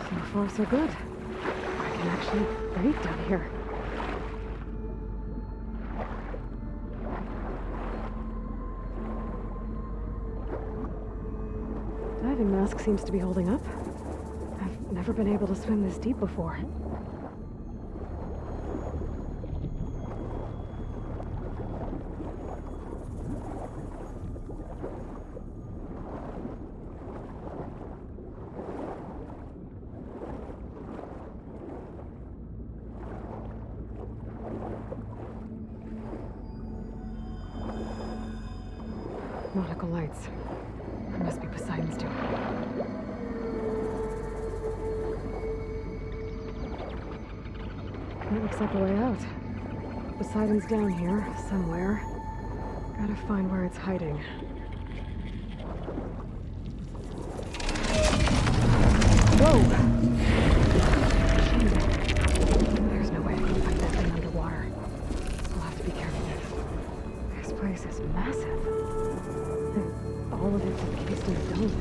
So far, so good. I can actually breathe down here. Diving mask seems to be holding up. I've never been able to swim this deep before. Nautical lights. It must be Poseidon's doing. That looks like a way out. Poseidon's down here, somewhere. Gotta find where it's hiding. Whoa! There's no way I can fight that thing underwater. I'll have to be careful. This place is massive. And all of it's encased in a dome.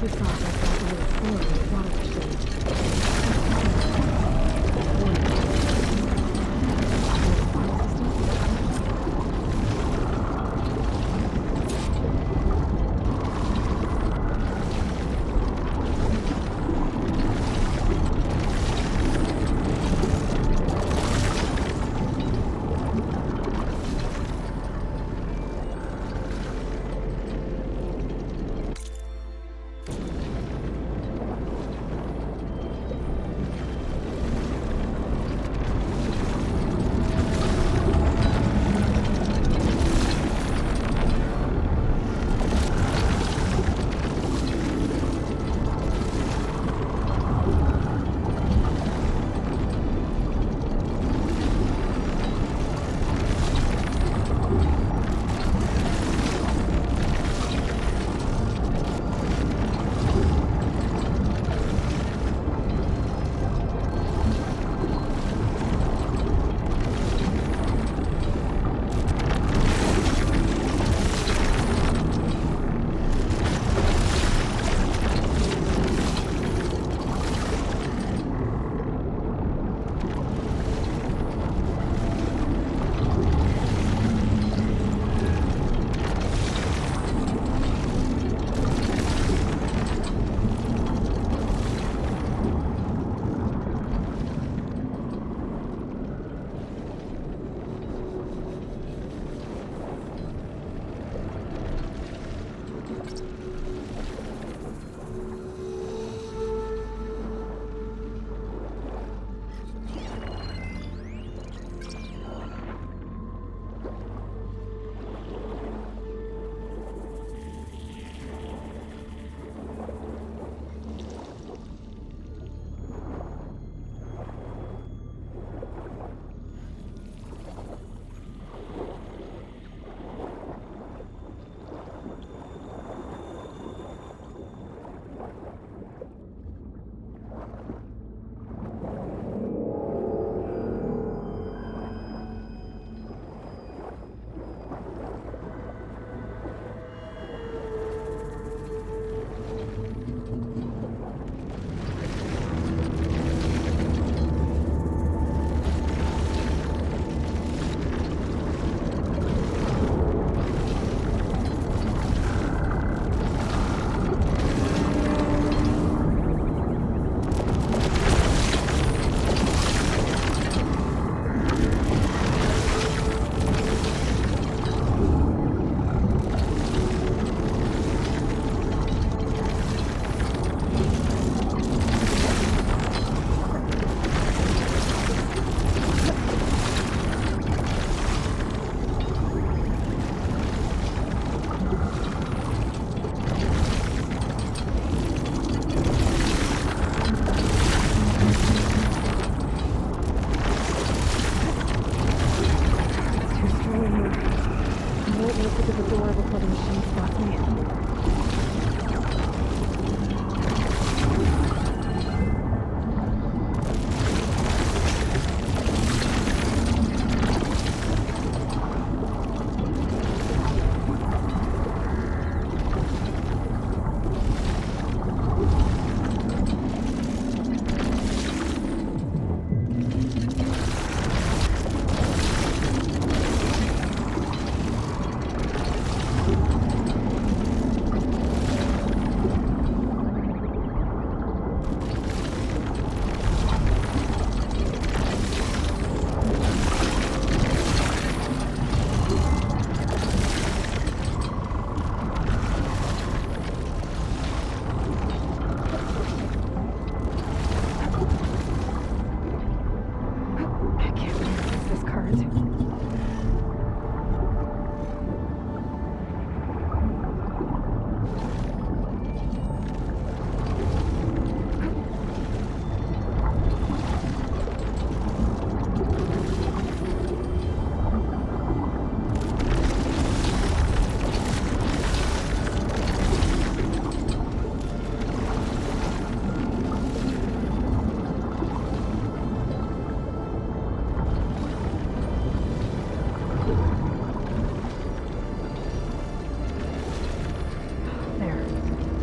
you saw that little floor in the water exchange.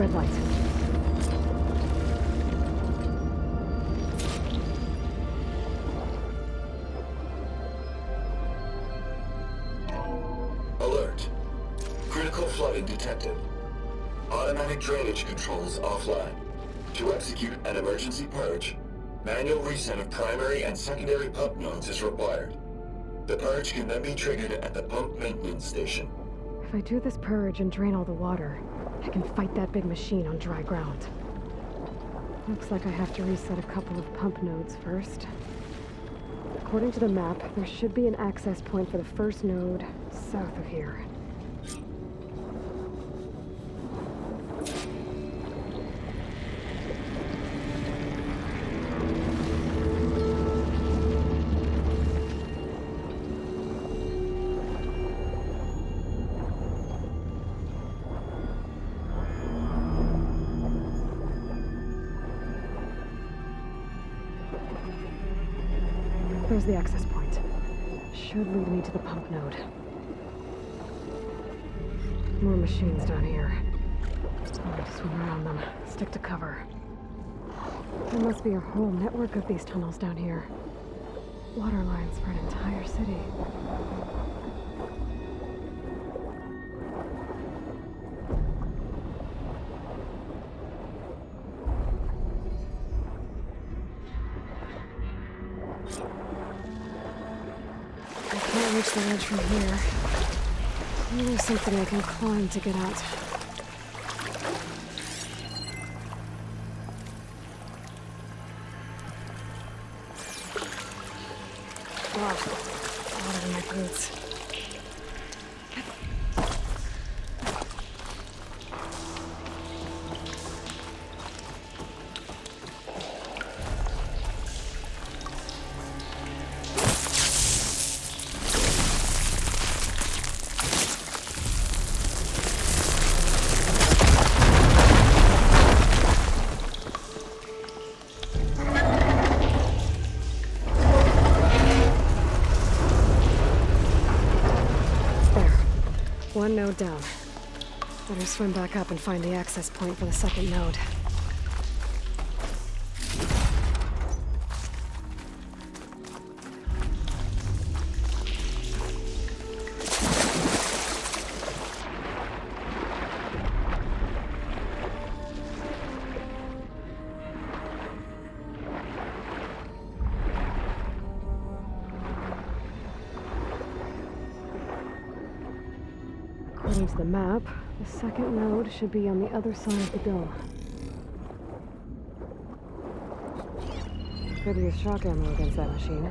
Red light. detected. Automatic drainage controls offline. To execute an emergency purge, manual reset of primary and secondary pump nodes is required. The purge can then be triggered at the pump maintenance station. If I do this purge and drain all the water, I can fight that big machine on dry ground. Looks like I have to reset a couple of pump nodes first. According to the map, there should be an access point for the first node south of here. There's the access point. Should lead me to the pump node. More machines down here. I'll have to swim around them. Stick to cover. There must be a whole network of these tunnels down here. Water lines for an entire city. Reach the ledge from here. Maybe there's something I can climb to get out. Oh, water in my boots. One node down. Better swim back up and find the access point for the second node. According to the map, the second node should be on the other side of the dome. Could use shock ammo against that machine.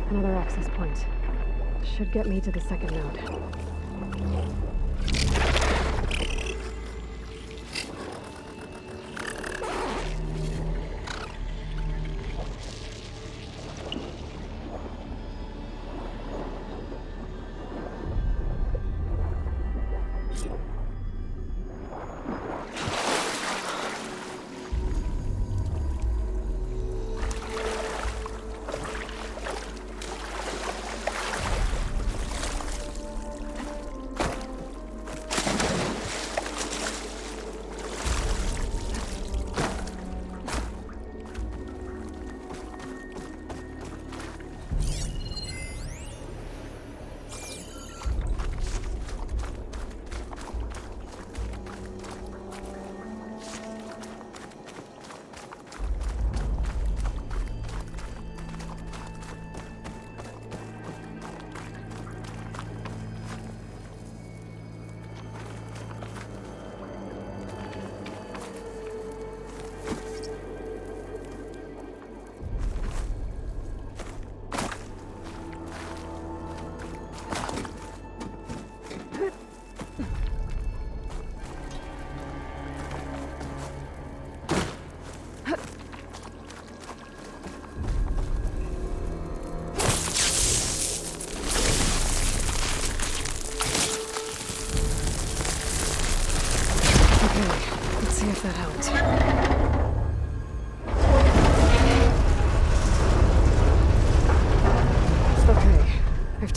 Another access point. Should get me to the second node.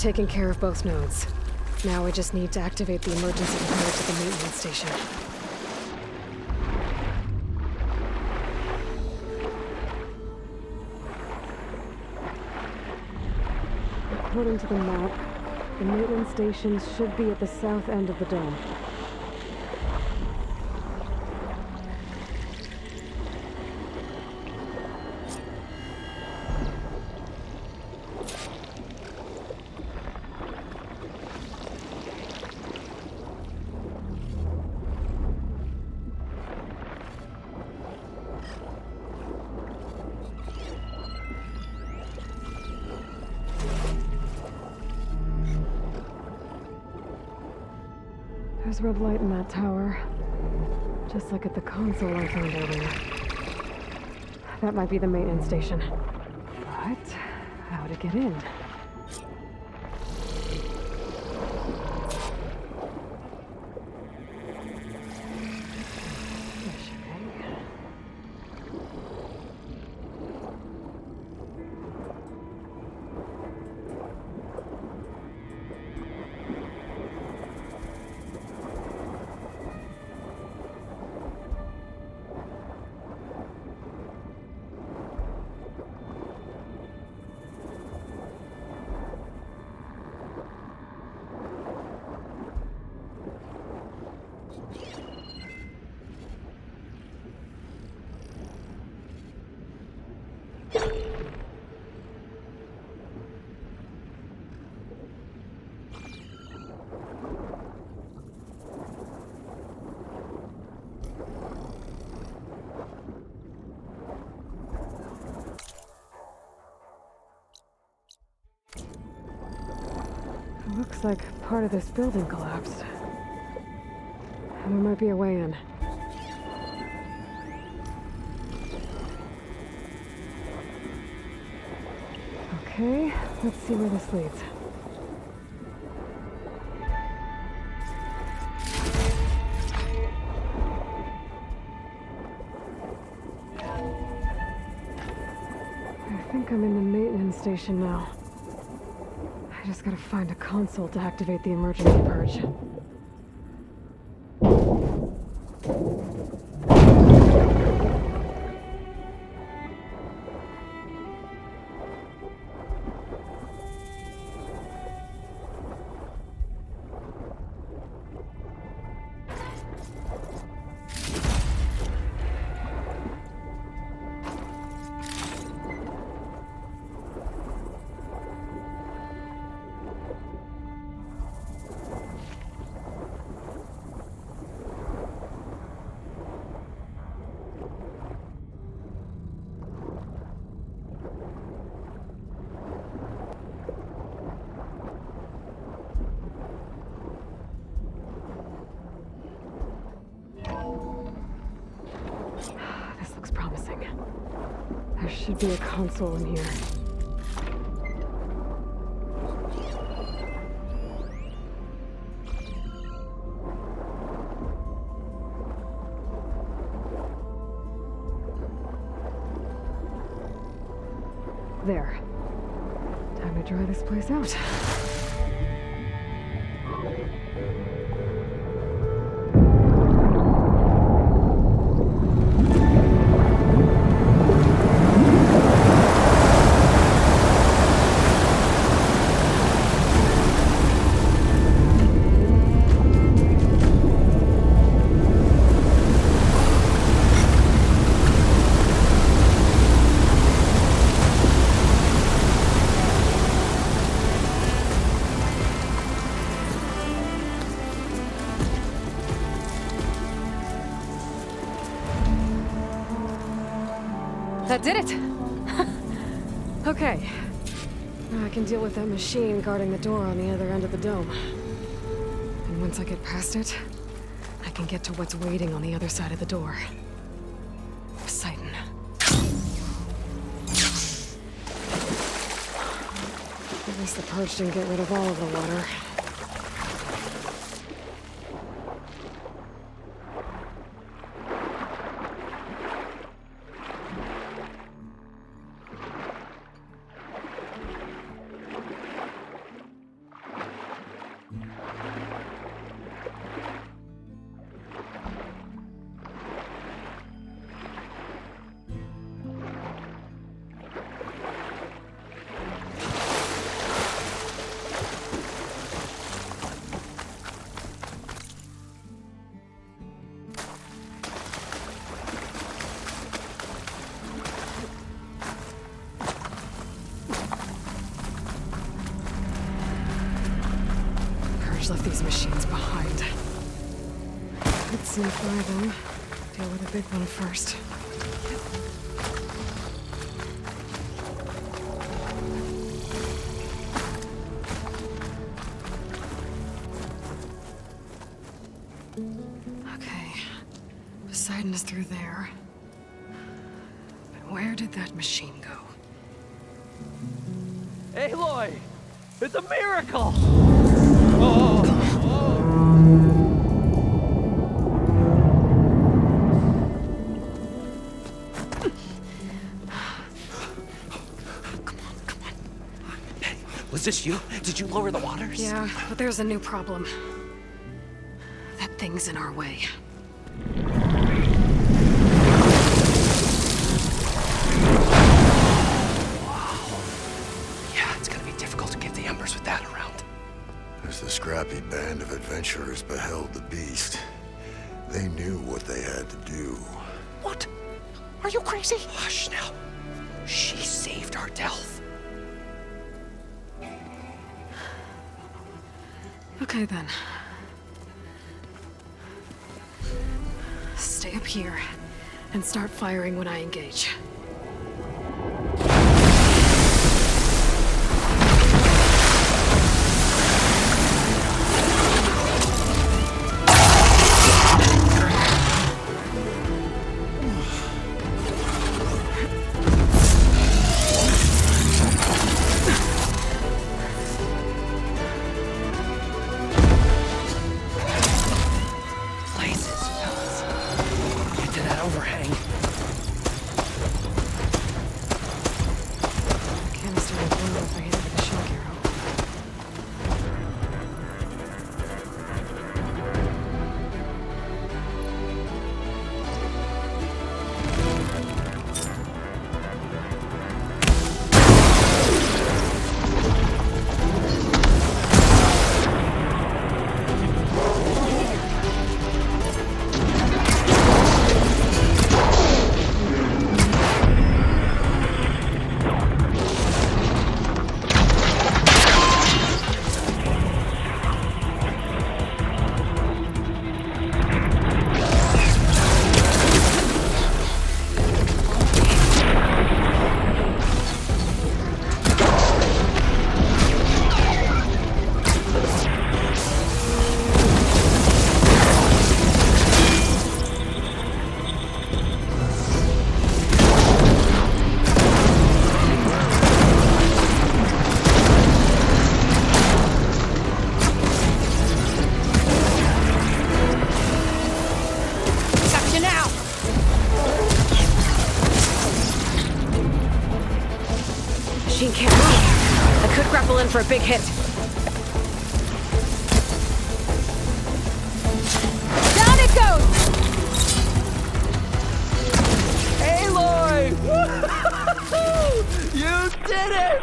taken care of both nodes. Now I just need to activate the emergency component at the maintenance station. According to the map, the maintenance station should be at the south end of the dome. There's red light in that tower. Just like at the console I found earlier. That might be the maintenance station. But how to get in? Looks like part of this building collapsed. There might be a way in. Okay, let's see where this leads. I think I'm in the maintenance station now. I just gotta find a console to activate the emergency purge. There should be a console in here. There. Time to dry this place out. That did it! Okay. Now I can deal with that machine guarding the door on the other end of the dome. And once I get past it, I can get to what's waiting on the other side of the door. Poseidon. At least the purge didn't get rid of all of the water. Should've left these machines behind. Let's sneak by them. Deal with the big one first. Okay. Poseidon is through there. But where did that machine go? Aloy! It's a miracle! Was this you? Did you lower the waters? Yeah, but there's a new problem. That thing's in our way. Yeah, it's gonna be difficult to get the embers with that around. As the scrappy band of adventurers beheld the beast, they knew what they had to do. What? Are you crazy? Hush now. She saved our Delph. Okay then. Stay up here and start firing when I engage. For a big hit. Down it goes! Aloy! You did it!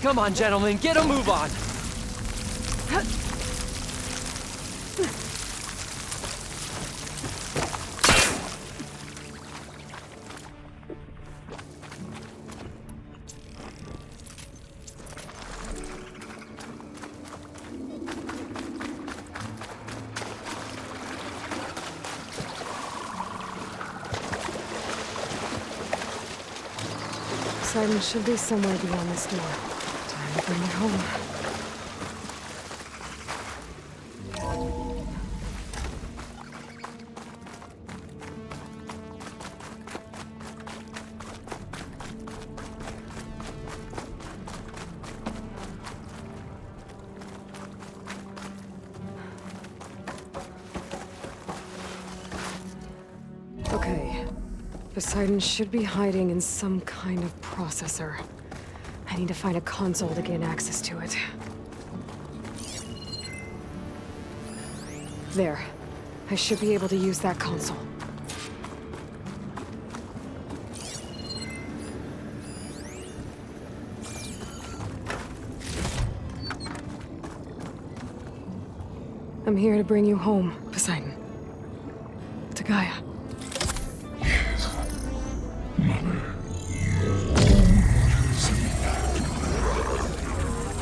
Come on, gentlemen, get a move on! Poseidon should be somewhere beyond this door. Time to bring it home. Okay. Poseidon should be hiding in some kind of processor. I need to find a console to gain access to it. There. I should be able to use that console. I'm here to bring you home, Poseidon. To Gaia.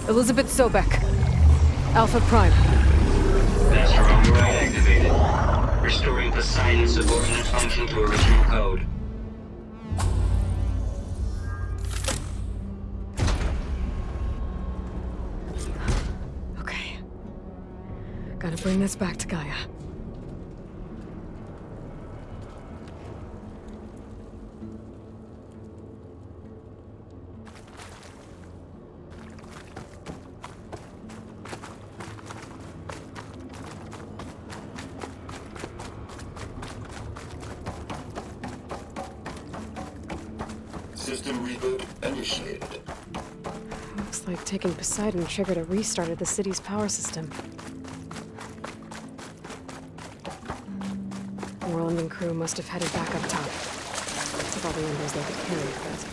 Elizabeth Sobek. Alpha Prime. Master override activated. Restoring Poseidon's subordinate function to original code. Okay. Gotta bring this back to Gaia. System reboot initiated. Looks like taking Poseidon triggered a restart of the city's power system. Moreland and crew must have headed back up top. With all the embers they could carry, but...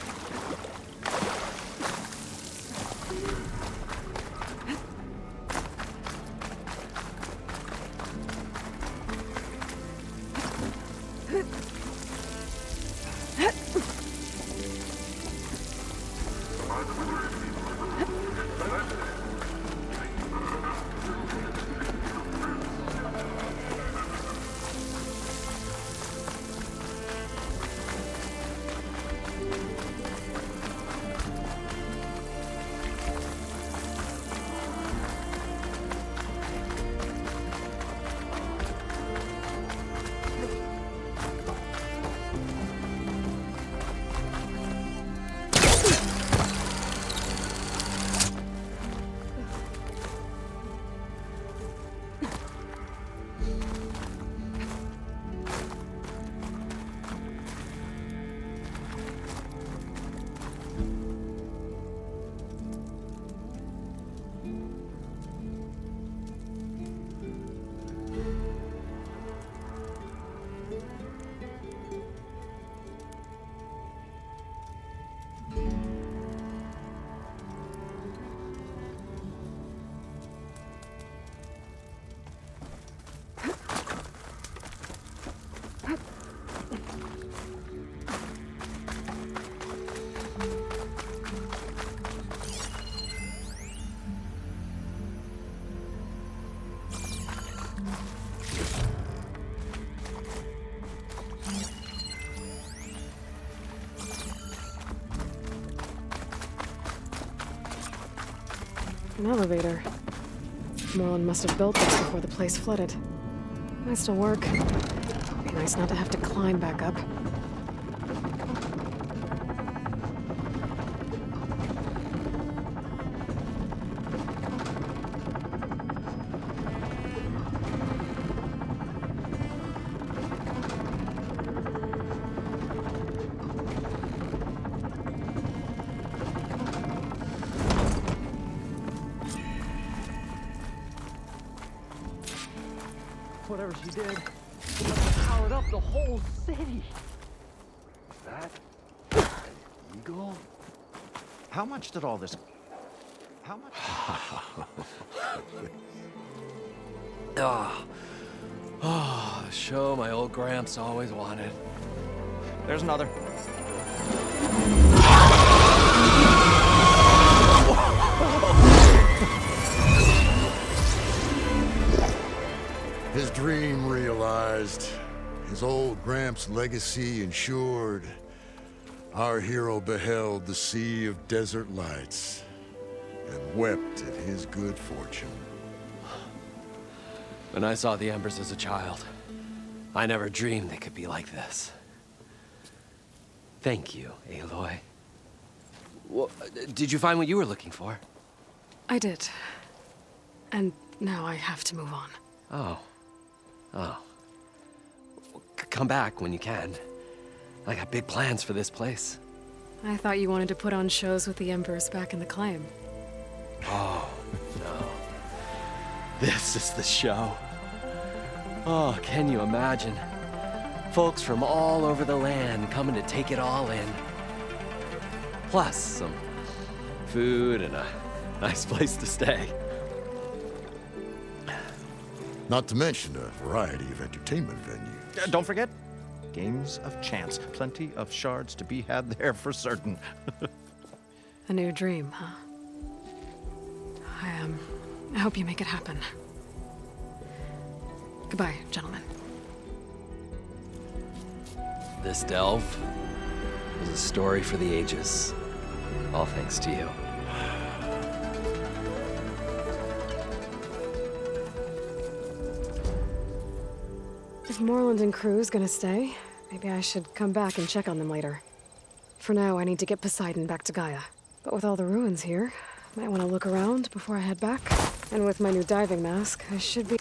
An elevator. Moreland must have built this before the place flooded. Might still work. Be nice not to have to climb back up. Whatever she did, she must have powered up the whole city. That an eagle? How much did all this? How much? Oh, the show my old Gramps always wanted. There's another. His dream realized, his old Gramps' legacy ensured. Our hero beheld the sea of desert lights and wept at his good fortune. When I saw the embers as a child, I never dreamed they could be like this. Thank you, Aloy. Well, did you find what you were looking for? I did. And now I have to move on. Oh. Well, come back when you can. I got big plans for this place. I thought you wanted to put on shows with the Embers back in the claim. Oh, no. This is the show. Oh, can you imagine? Folks from all over the land coming to take it all in. Plus some food and a nice place to stay. Not to mention a variety of entertainment venues. Don't forget, games of chance. Plenty of shards to be had there for certain. A new dream, huh? I hope you make it happen. Goodbye, gentlemen. This delve was a story for the ages. All thanks to you. If Moreland and crew's gonna stay, maybe I should come back and check on them later. For now, I need to get Poseidon back to Gaia. But with all the ruins here, might want to look around before I head back. And with my new diving mask, I should be...